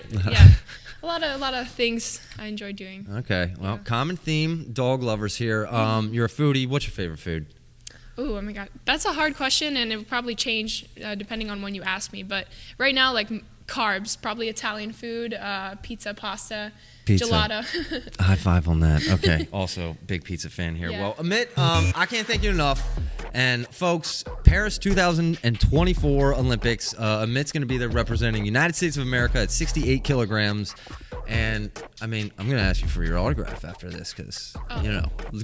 a lot of things I enjoy doing. Okay. Well, common theme, dog lovers here. You're a foodie. What's your favorite food? Oh my God, that's a hard question, and it will probably change depending on when you ask me. But right now, like carbs, probably Italian food, pizza, pasta, gelato. High five on that. Okay. Also, big pizza fan here. Yeah. Well, Amit, I can't thank you enough. And folks, Paris 2024 Olympics. Amit's going to be there representing United States of America at 68 kilograms. And I mean, I'm going to ask you for your autograph after this because,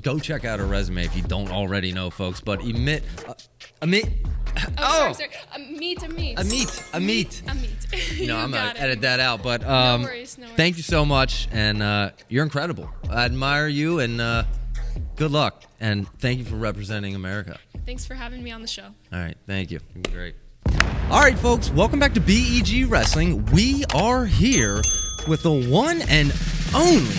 go check out her resume if you don't already know, folks. But Amit. Sorry. Amit. I'm going to edit that out. But No worries. Thank you so much. And you're incredible. I admire you. And good luck. And thank you for representing America. Thanks for having me on the show. All right. Thank you. You're great. All right, folks. Welcome back to BEG Wrestling. We are here with the one and only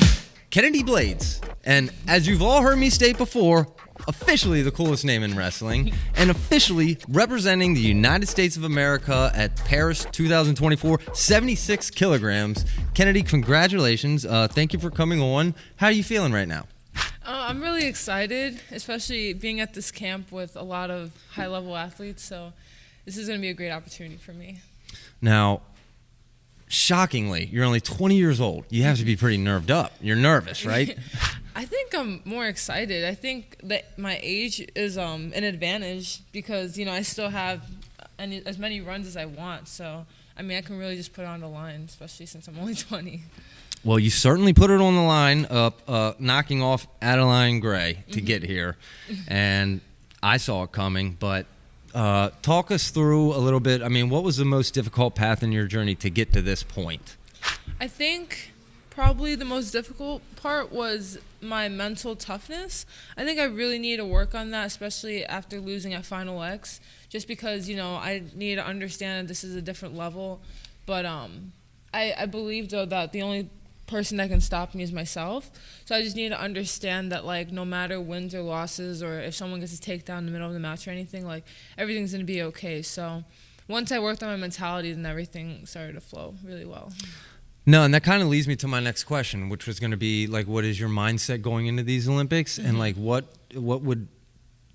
Kennedy Blades. And as you've all heard me state before, officially the coolest name in wrestling and officially representing the United States of America at Paris 2024, 76 kilograms. Kennedy, congratulations. Thank you for coming on. How are you feeling right now? I'm really excited, especially being at this camp with a lot of high-level athletes. So this is going to be a great opportunity for me. Now, shockingly, you're only 20 years old. You have to be pretty nerved up. You're nervous, right? I think I'm more excited. I think that my age is an advantage because, I still have as many runs as I want. So, I mean, I can really just put it on the line, especially since I'm only 20. Well, you certainly put it on the line, knocking off Adeline Gray to get here. And I saw it coming, but talk us through a little bit. I mean, what was the most difficult path in your journey to get to this point? I think probably the most difficult part was my mental toughness. I think I really need to work on that, especially after losing at Final X, just because, I need to understand that this is a different level. But I believe, though, that the only person that can stop me is myself. So I just need to understand that, like, no matter wins or losses or if someone gets a takedown in the middle of the match or anything, like, everything's going to be okay. So once I worked on my mentality, then everything started to flow really well. No, and that kind of leads me to my next question, which was going to be, like, what is your mindset going into these Olympics? And, like, what would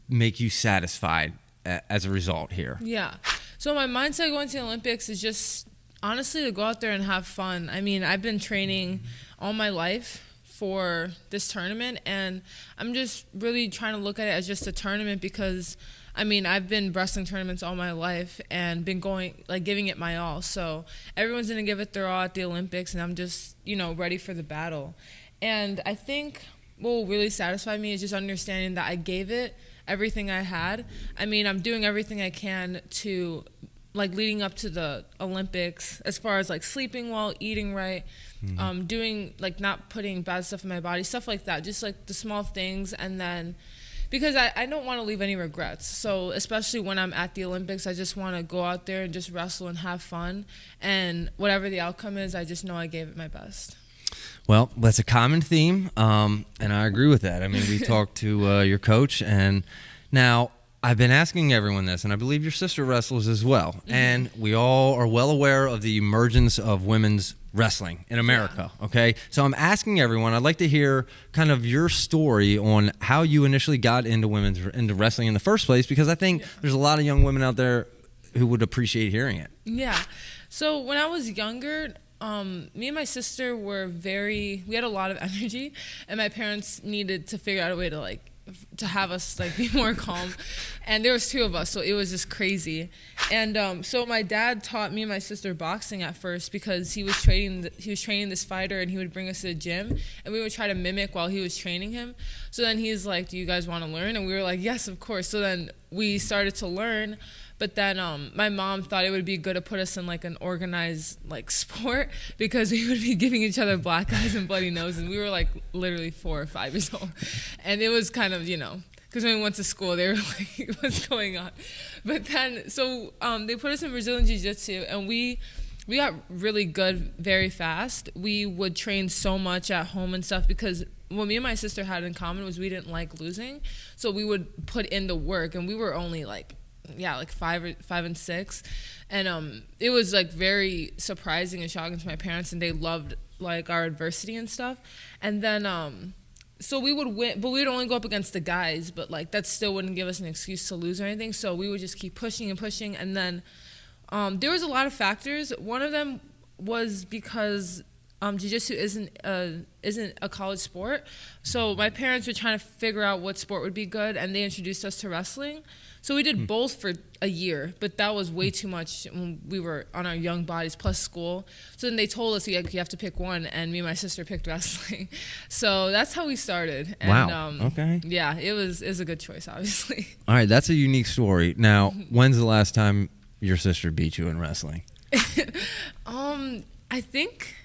make you satisfied as a result here? Yeah. So my mindset going to the Olympics is just honestly to go out there and have fun. I mean, I've been training all my life for this tournament, and I'm just really trying to look at it as just a tournament because, I mean, I've been wrestling tournaments all my life and been giving it my all. So everyone's going to give it their all at the Olympics, and I'm just, ready for the battle. And I think what will really satisfy me is just understanding that I gave it everything I had. I mean, I'm doing everything I can to leading up to the Olympics, as far as sleeping well, eating right, doing not putting bad stuff in my body, stuff like that, just the small things. And then because I don't want to leave any regrets, so especially when I'm at the Olympics, I just want to go out there and just wrestle and have fun, and whatever the outcome is, I just know I gave it my best. Well, that's a common theme, and I agree with that. I mean, we talked to your coach, and now I've been asking everyone this, and I believe your sister wrestles as well. And we all are well aware of the emergence of women's wrestling in America, okay? So I'm asking everyone, I'd like to hear kind of your story on how you initially got into wrestling in the first place, because I think there's a lot of young women out there who would appreciate hearing it. Yeah. So when I was younger, me and my sister we had a lot of energy, and my parents needed to figure out a way to to have us like be more calm. And there was 2 of us, so it was just crazy. And so my dad taught me and my sister boxing at first because he was training this fighter, and he would bring us to the gym, and we would try to mimic while he was training him. So then he's like, "Do you guys want to learn?" And we were like, "Yes, of course." So then we started to learn. But then my mom thought it would be good to put us in like an organized like sport, because we would be giving each other black eyes and bloody noses. We were like literally 4 or 5 years old. And it was kind of, because when we went to school, they were like, what's going on? But then, so they put us in Brazilian Jiu-Jitsu, and we got really good very fast. We would train so much at home and stuff, because what me and my sister had in common was we didn't like losing. So we would put in the work, and we were only like 5 and 6, and it was like very surprising and shocking to my parents, and they loved like our adversity and stuff. And then so we would win, but we would only go up against the guys, but like that still wouldn't give us an excuse to lose or anything. So we would just keep pushing and pushing. And then there was a lot of factors. One of them was because jiu-jitsu isn't a college sport. So my parents were trying to figure out what sport would be good, and they introduced us to wrestling. So we did both for a year, but that was way too much when we were on our young bodies plus school. So then they told us you have to pick one, and me and my sister picked wrestling. So that's how we started. And, Wow. Okay. Yeah, it was a good choice, obviously. All right, that's a unique story. Now, when's the last time your sister beat you in wrestling? I think,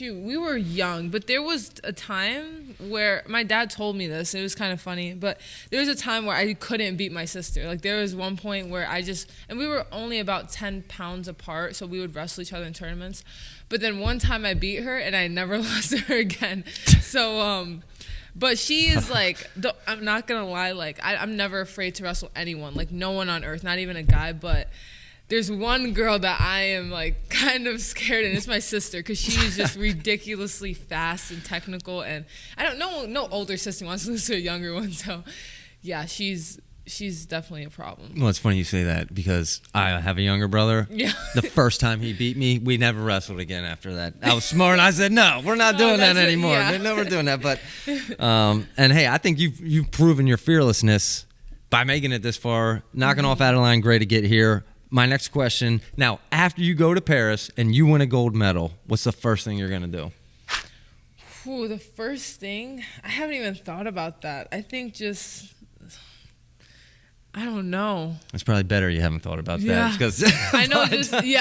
we were young, but there was a time where my dad told me this. It was kind of funny, but there was a time where I couldn't beat my sister. Like there was one point where and we were only about 10 pounds apart, so we would wrestle each other in tournaments. But then one time I beat her, and I never lost to her again. So, but she is like, I'm not gonna lie, like I'm never afraid to wrestle anyone, like no one on earth, not even a guy, but there's one girl that I am like kind of scared, and it's my sister, because she is just ridiculously fast and technical, and I don't know, no older sister wants to lose to a younger one, so yeah, she's definitely a problem. Well, it's funny you say that, because I have a younger brother. Yeah. The first time he beat me, we never wrestled again after that. I was smart, and I said, no, we're not doing that anymore. Yeah. No, we're doing that. But, and hey, I think you've proven your fearlessness by making it this far, knocking off Adeline Gray to get here. My next question, now, after you go to Paris and you win a gold medal, what's the first thing you're going to do? Ooh, the first thing? I haven't even thought about that. I think I don't know. It's probably better you haven't thought about that. Because I know, we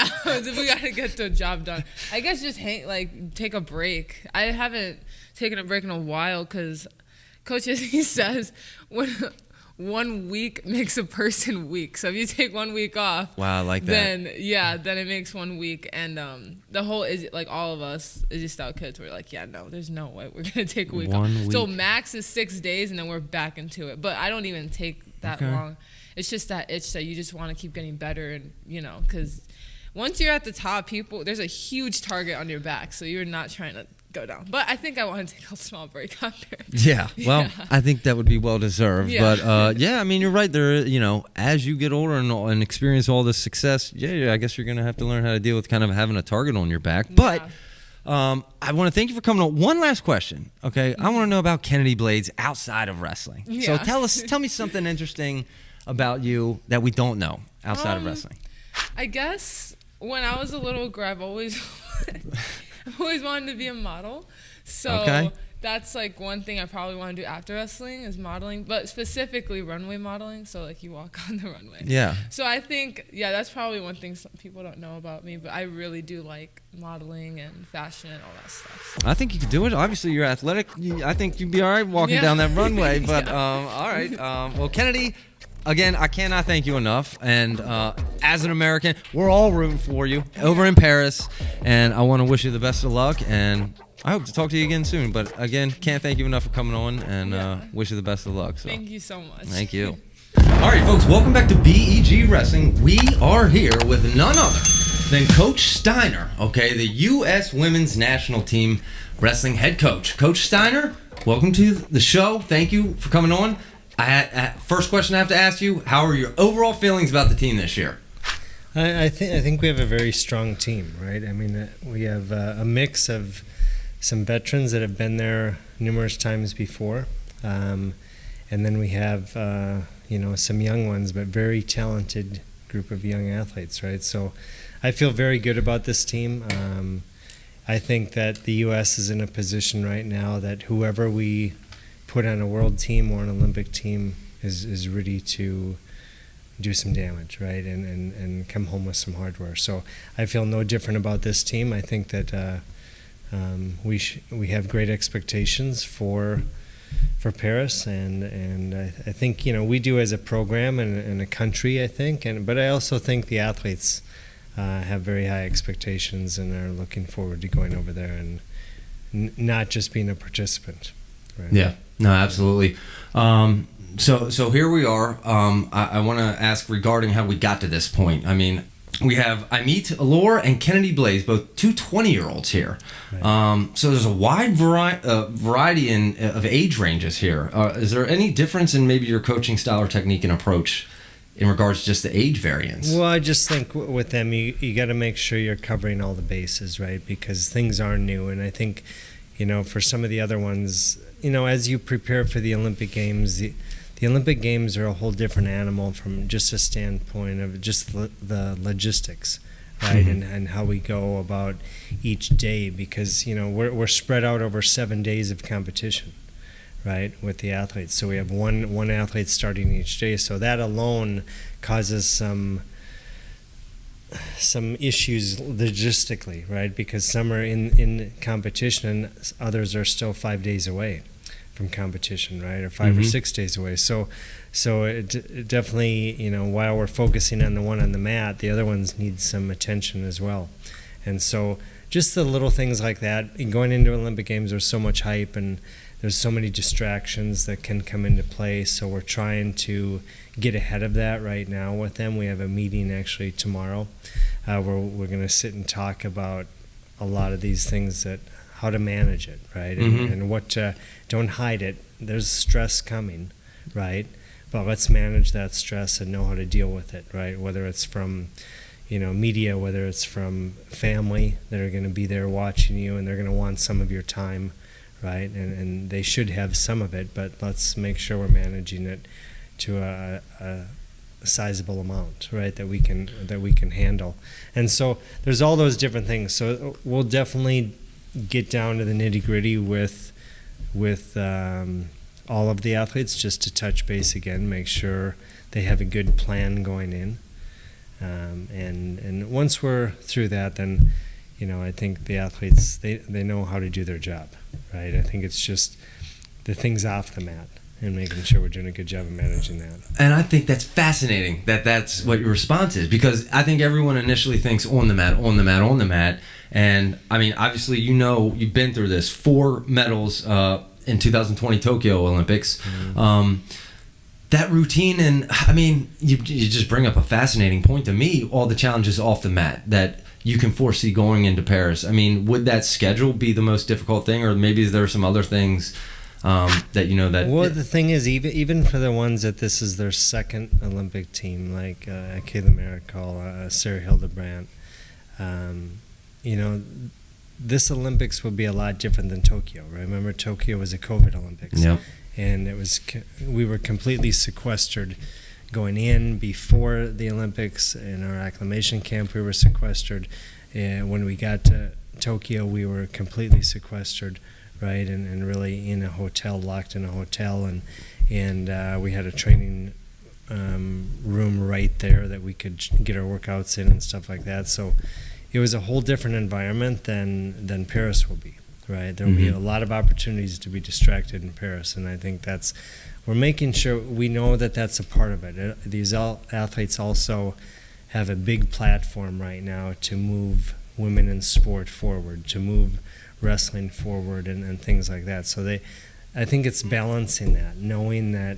got to get the job done. I guess just take a break. I haven't taken a break in a while, because Coach he says when 1 week makes a person weak. So if you take 1 week off, wow, I like that. then it makes 1 week. And the whole is like all of us is just out kids. We're like, no, there's no way we're gonna take a week off. So max is 6 days, and then we're back into it. But I don't even take that long. It's just that itch that you just want to keep getting better, and because once you're at the top, there's a huge target on your back, so you're not trying to go down. But I think I want to take a small break after. Yeah, well, I think that would be well deserved. Yeah. But I mean, you're right. There, as you get older and experience all this success, I guess you're gonna have to learn how to deal with kind of having a target on your back. But I want to thank you for coming on. One last question, okay? I want to know about Kennedy Blades outside of wrestling. Yeah. So tell me something interesting about you that we don't know outside of wrestling. I guess when I was a little girl, I've always wanted to be a model. So that's like one thing I probably want to do after wrestling is modeling, but specifically runway modeling. So like you walk on the runway. Yeah. So I think, that's probably one thing some people don't know about me, but I really do like modeling and fashion and all that stuff. So. I think you could do it. Obviously, you're athletic. I think you'd be all right walking down that runway. But all right. Well, Kennedy, again, I cannot thank you enough. And as an American, we're all rooting for you over in Paris. And I want to wish you the best of luck. And I hope to talk to you again soon. But again, can't thank you enough for coming on, and wish you the best of luck. So. Thank you so much. Thank you. All right, folks, welcome back to BEG Wrestling. We are here with none other than Coach Steiner, okay, the U.S. Women's National Team Wrestling head coach. Coach Steiner, welcome to the show. Thank you for coming on. First question I have to ask you, how are your overall feelings about the team this year? I think we have a very strong team, right? I mean, we have a mix of some veterans that have been there numerous times before, and then we have some young ones, but very talented group of young athletes, right? So I feel very good about this team. I think that the U.S. is in a position right now that whoever we put on a world team or an Olympic team is ready to do some damage, right, and come home with some hardware. So I feel no different about this team. I think that we have great expectations for Paris, and I think we do as a program and a country. I think, but I also think the athletes have very high expectations and are looking forward to going over there and not just being a participant. Right? Yeah, no, absolutely. So here we are. I want to ask regarding how we got to this point. I mean, we have Amit Elor and Kennedy Blaze, both two 20-year-olds here. Right. So there's a wide variety of age ranges here. Is there any difference in maybe your coaching style or technique and approach in regards to just the age variance? Well, I just think with them, you got to make sure you're covering all the bases, right? Because things are new, and I think, for some of the other ones, as you prepare for the Olympic Games, the Olympic Games are a whole different animal from just a standpoint of just the logistics, right? Mm-hmm. And how we go about each day, because we're spread out over 7 days of competition, right, with the athletes. So we have one athlete starting each day. So that alone causes some issues logistically, right? Because some are in competition and others are still 5 days away from competition, right, or 5 or 6 days away. So it definitely, while we're focusing on the one on the mat, the other ones need some attention as well. And so just the little things like that. And going into Olympic Games, there's so much hype and there's so many distractions that can come into play. So we're trying to get ahead of that right now with them. We have a meeting actually tomorrow where we're going to sit and talk about a lot of these things, that how to manage it, right? And what to, don't hide it. There's stress coming, right? But let's manage that stress and know how to deal with it, right? Whether it's from media, whether it's from family that are going to be there watching you and they're going to want some of your time, right? And they should have some of it, but let's make sure we're managing it to a sizable amount, right? That we can handle. And so there's all those different things. So we'll definitely get down to the nitty gritty with all of the athletes, just to touch base again, make sure they have a good plan going in. And once we're through that, then I think the athletes they know how to do their job, right? I think it's just the things off the mat and making sure we're doing a good job of managing that. And I think that's fascinating that's what your response is, because I think everyone initially thinks on the mat. And I mean, obviously, you've been through this, 4 medals in 2020 Tokyo Olympics. Mm-hmm. That routine, and I mean, you just bring up a fascinating point to me, all the challenges off the mat that you can foresee going into Paris. I mean, would that schedule be the most difficult thing, or maybe there are some other things that... Well, the thing is, even for the ones that this is their second Olympic team, like Kayla Miracle, Sarah Hildebrandt, this Olympics will be a lot different than Tokyo. Right? Remember, Tokyo was a COVID Olympics. Yep. And we were completely sequestered going in. Before the Olympics, in our acclimation camp, we were sequestered. And when we got to Tokyo, we were completely sequestered, right? And really in a hotel, locked in a hotel, and we had a training room right there that we could get our workouts in and stuff like that. So it was a whole different environment than Paris will be. Right, there will be a lot of opportunities to be distracted in Paris, and I think we're making sure we know that that's a part of it. These athletes also have a big platform right now to move women in sport forward, to move wrestling forward, and things like that. So I think it's balancing that, knowing that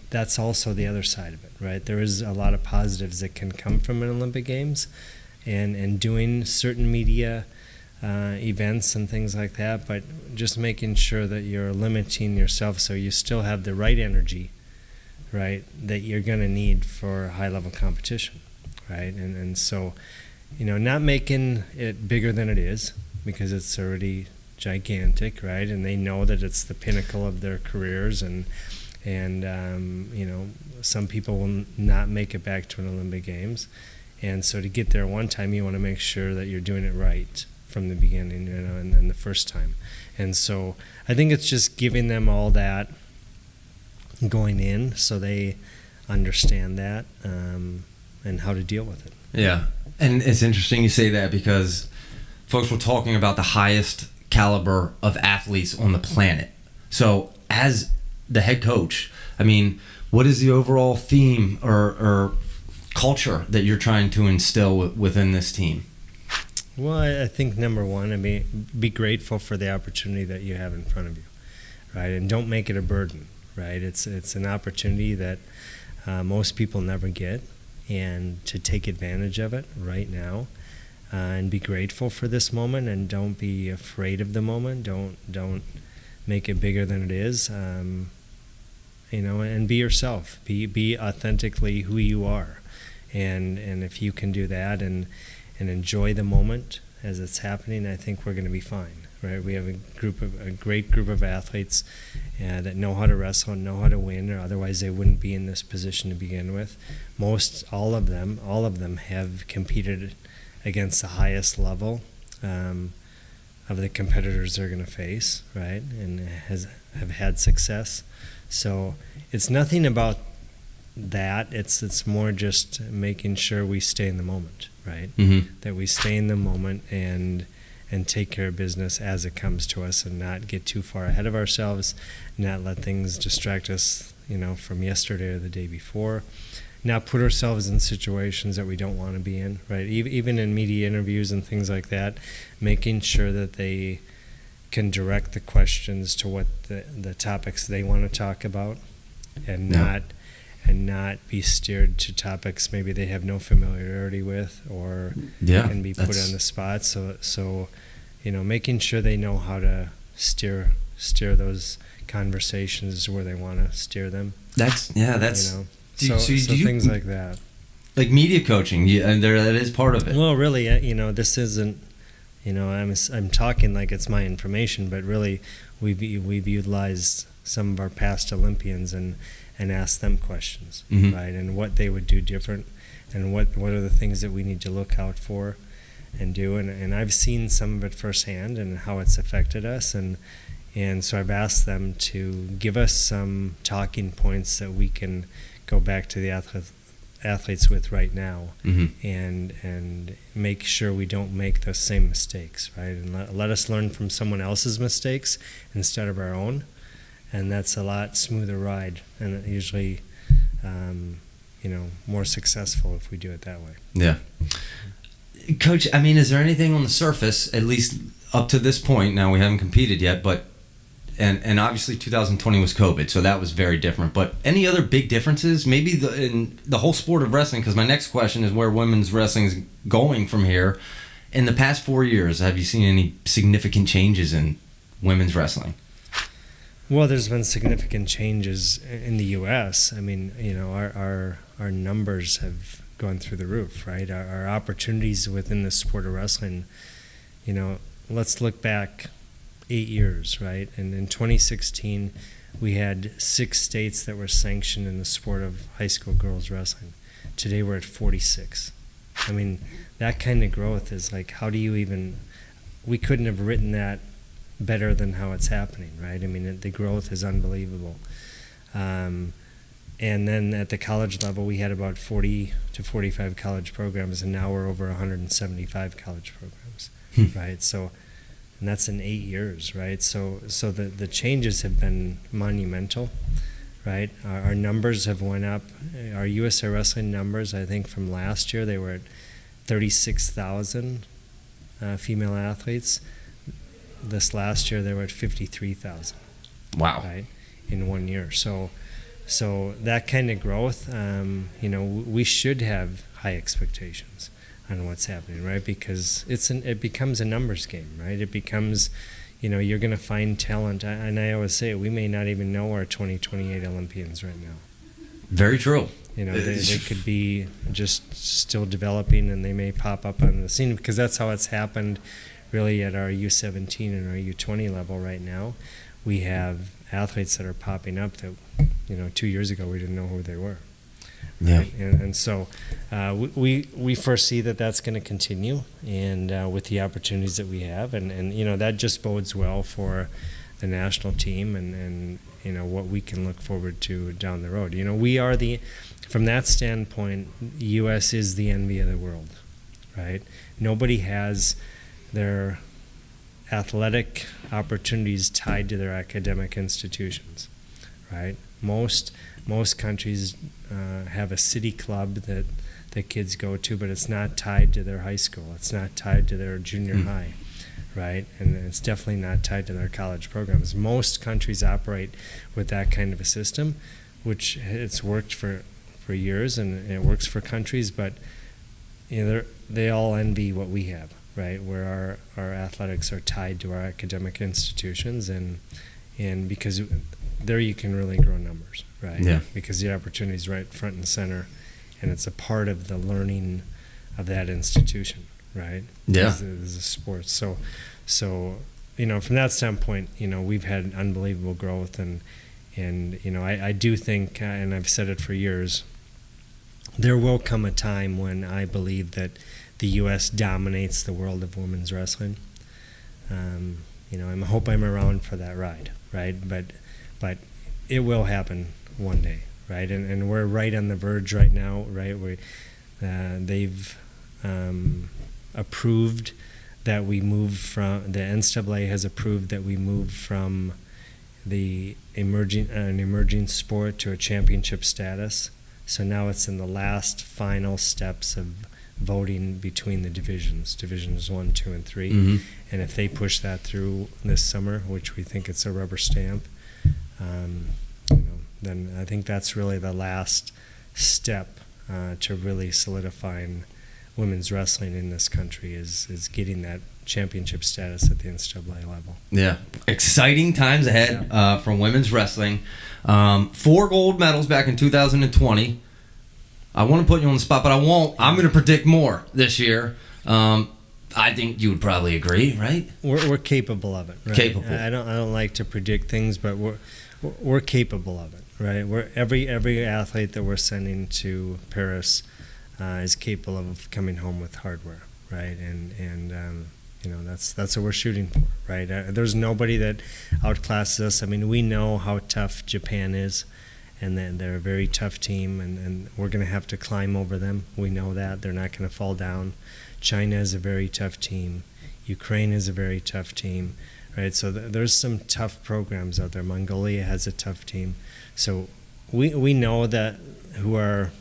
that's also the other side of it. Right, there is a lot of positives that can come from an Olympic Games, and doing certain media events and things like that, but just making sure that you're limiting yourself so you still have the right energy, right, that you're going to need for high-level competition, right? And so, not making it bigger than it is, because it's already gigantic, right? And they know that it's the pinnacle of their careers, and some people will not make it back to an Olympic Games, and so to get there one time, you want to make sure that you're doing it right from the beginning, and the first time. And so I think it's just giving them all that going in, so they understand that and how to deal with it. Yeah, and it's interesting you say that, because folks were talking about the highest caliber of athletes on the planet. So as the head coach, I mean, what is the overall theme or culture that you're trying to instill within this team? Well, I think number one, be grateful for the opportunity that you have in front of you, right? And don't make it a burden, right? It's an opportunity that most people never get, and to take advantage of it right now, and be grateful for this moment, and don't be afraid of the moment. Don't make it bigger than it is, and be yourself. Be authentically who you are, and if you can do that and enjoy the moment as it's happening, I think we're going to be fine, right? We have a great group of athletes that know how to wrestle and know how to win, or otherwise they wouldn't be in this position to begin with. All of them have competed against the highest level of the competitors they're going to face, right? And have had success. So it's nothing about that. It's more just making sure we stay in the moment, right? Mm-hmm. That we stay in the moment and take care of business as it comes to us, and not get too far ahead of ourselves, not let things distract us, from yesterday or the day before. Not put ourselves in situations that we don't want to be in, right? Even in media interviews and things like that, making sure that they can direct the questions to what the topics they want to talk about, and not be steered to topics maybe they have no familiarity with, or can be put on the spot. So making sure they know how to steer those conversations where they want to steer them. So things like that. Like media coaching, and that is part of it. Well, really, this isn't, I'm talking like it's my information, but really, we've utilized some of our past Olympians and asked them questions, mm-hmm. right? And what they would do different, and what are the things that we need to look out for and do. And I've seen some of it firsthand and how it's affected us, and so I've asked them to give us some talking points that we can go back to the athletes with right now, mm-hmm. and make sure we don't make those same mistakes, right? And let us learn from someone else's mistakes instead of our own, and that's a lot smoother ride, and usually more successful if we do it that way. Yeah. Coach, is there anything on the surface, at least up to this point, now we haven't competed yet, but and obviously 2020 was COVID, so that was very different. But any other big differences, maybe in the whole sport of wrestling? Because my next question is where women's wrestling is going from here. In the past 4 years, have you seen any significant changes in women's wrestling? Well, there's been significant changes in the U.S. Our numbers have gone through the roof, right? Our opportunities within the sport of wrestling, let's look back 8 years, right? And in 2016, we had 6 states that were sanctioned in the sport of high school girls wrestling. Today we're at 46. That kind of growth is like, how do you even, we couldn't have written that better than how it's happening, right? The growth is unbelievable. And then at the college level, we had about 40 to 45 college programs, and now we're over 175 college programs, right? So, and that's in 8 years, right? So the changes have been monumental, right? Our numbers have went up. Our USA Wrestling numbers, I think from last year, they were at 36,000 female athletes. This last year, they were at 53,000. Wow. Right? In 1 year. So that kind of growth, we should have high expectations on what's happening, right? Because it becomes a numbers game, right? It becomes, you're going to find talent, and I always say we may not even know our 2028 Olympians right now. Very true. They could be just still developing, and they may pop up on the scene, because that's how it's happened really at our U17 and our U20 level right now, we have athletes that are popping up that, 2 years ago we didn't know who they were. Right? Yeah. And so we foresee that that's going to continue, and with the opportunities that we have, and that just bodes well for the national team and what we can look forward to down the road. We are from that standpoint, U.S. is the envy of the world, right? Nobody has their athletic opportunities tied to their academic institutions, right? Most countries have a city club that the kids go to, but it's not tied to their high school. It's not tied to their junior high, right? And it's definitely not tied to their college programs. Most countries operate with that kind of a system, which it's worked for years, and it works for countries, but they all envy what we have, right? Where our athletics are tied to our academic institutions, and because there you can really grow numbers, right? Yeah. Because the opportunity is right front and center, and it's a part of the learning of that institution, right? Yeah. As a sport. So from that standpoint, we've had unbelievable growth, and I do think, and I've said it for years, there will come a time when I believe that the U.S. dominates the world of women's wrestling. I hope I'm around for that ride, right? But it will happen one day, right? And we're right on the verge right now, right? They've approved that we move from, the NCAA has approved that we move from an emerging sport to a championship status. So now it's in the last final steps of voting between the divisions 1, 2, and 3. Mm-hmm. And if they push that through this summer, which we think it's a rubber stamp, then I think that's really the last step to really solidifying women's wrestling in this country is getting that championship status at the NCAA level. Yeah. Exciting times ahead for women's wrestling. 4 gold medals back in 2020. I want to put you on the spot, but I won't. I'm going to predict more this year. I think you would probably agree, right? We're capable of it. Right? Capable. I don't like to predict things, but we're capable of it, right? Every athlete that we're sending to Paris is capable of coming home with hardware, right? And that's what we're shooting for, right? There's nobody that outclasses us. I mean, we know how tough Japan is, and then they're a very tough team, and we're going to have to climb over them. We know that. They're not going to fall down. China is a very tough team. Ukraine is a very tough team, right? So there's some tough programs out there. Mongolia has a tough team. So we know that who our,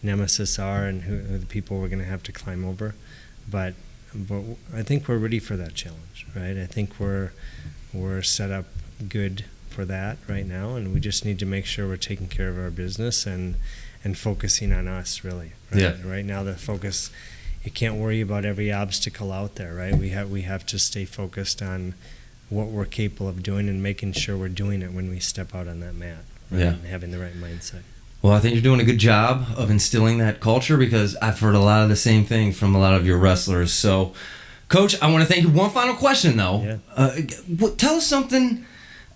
nemesis are and who the people we're going to have to climb over. But I think we're ready for that challenge, right? I think we're set up good for that right now, and we just need to make sure we're taking care of our business and focusing on us, really. Right? Yeah. Right now, the focus, you can't worry about every obstacle out there, right? We have to stay focused on what we're capable of doing and making sure we're doing it when we step out on that mat, right? Yeah. And having the right mindset. Well, I think you're doing a good job of instilling that culture, because I've heard a lot of the same things from a lot of your wrestlers. So, Coach, I want to thank you. One final question, though. Yeah. Tell us something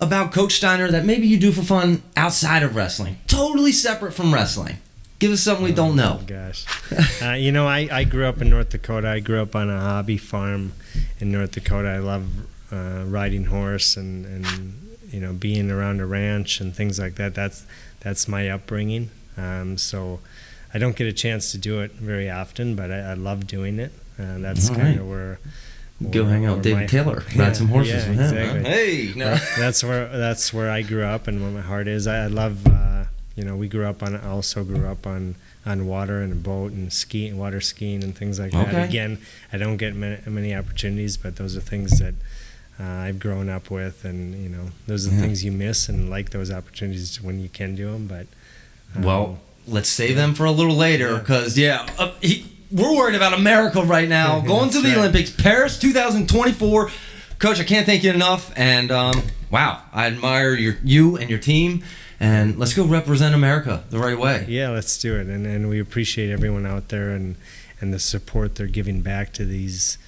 about Coach Steiner that maybe you do for fun outside of wrestling, totally separate from wrestling. Give us something we don't know. Oh, gosh. I grew up in North Dakota. I grew up on a hobby farm in North Dakota. I love riding horse and being around a ranch and things like that. That's my upbringing. So I don't get a chance to do it very often, but I love doing it. That's kind of where go hang out with David Taylor, ride some horses with him. Exactly. Huh? Hey, no. That's where I grew up and where my heart is. I love. We grew up on water and a boat and water skiing and things like that. Again, I don't get many opportunities, but those are things that I've grown up with, and those are the things you miss, and like those opportunities when you can do them. But well, let's save them for a little later, because we're worried about America right now. Going to the Olympics, Paris 2024. Coach, I can't thank you enough, and wow, I admire you and your team. And let's go represent America the right way. Yeah, let's do it. And we appreciate everyone out there and the support they're giving back to these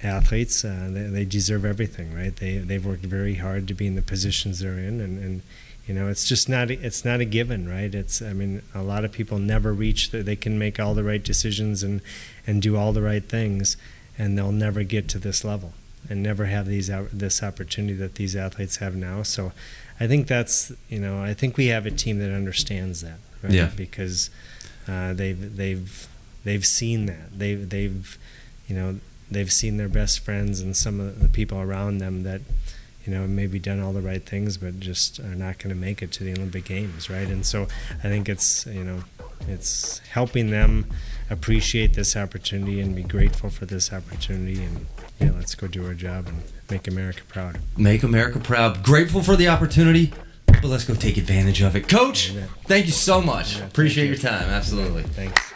athletes. They deserve everything, right? They've worked very hard to be in the positions they're in, and you know, it's just not a given, right? I mean, a lot of people never reach they can make all the right decisions and do all the right things, and they'll never get to this level and never have this opportunity that these athletes have now. So I think I think we have a team that understands that, right? Yeah. Because they've seen that. They've seen their best friends and some of the people around them that, you know, maybe done all the right things, but just are not going to make it to the Olympic Games, right? And so I think it's helping them appreciate this opportunity and be grateful for this opportunity, and let's go do our job and make America proud. Make America proud. Grateful for the opportunity, but let's go take advantage of it. Coach, thank you so much. Appreciate your time. Absolutely. Thanks.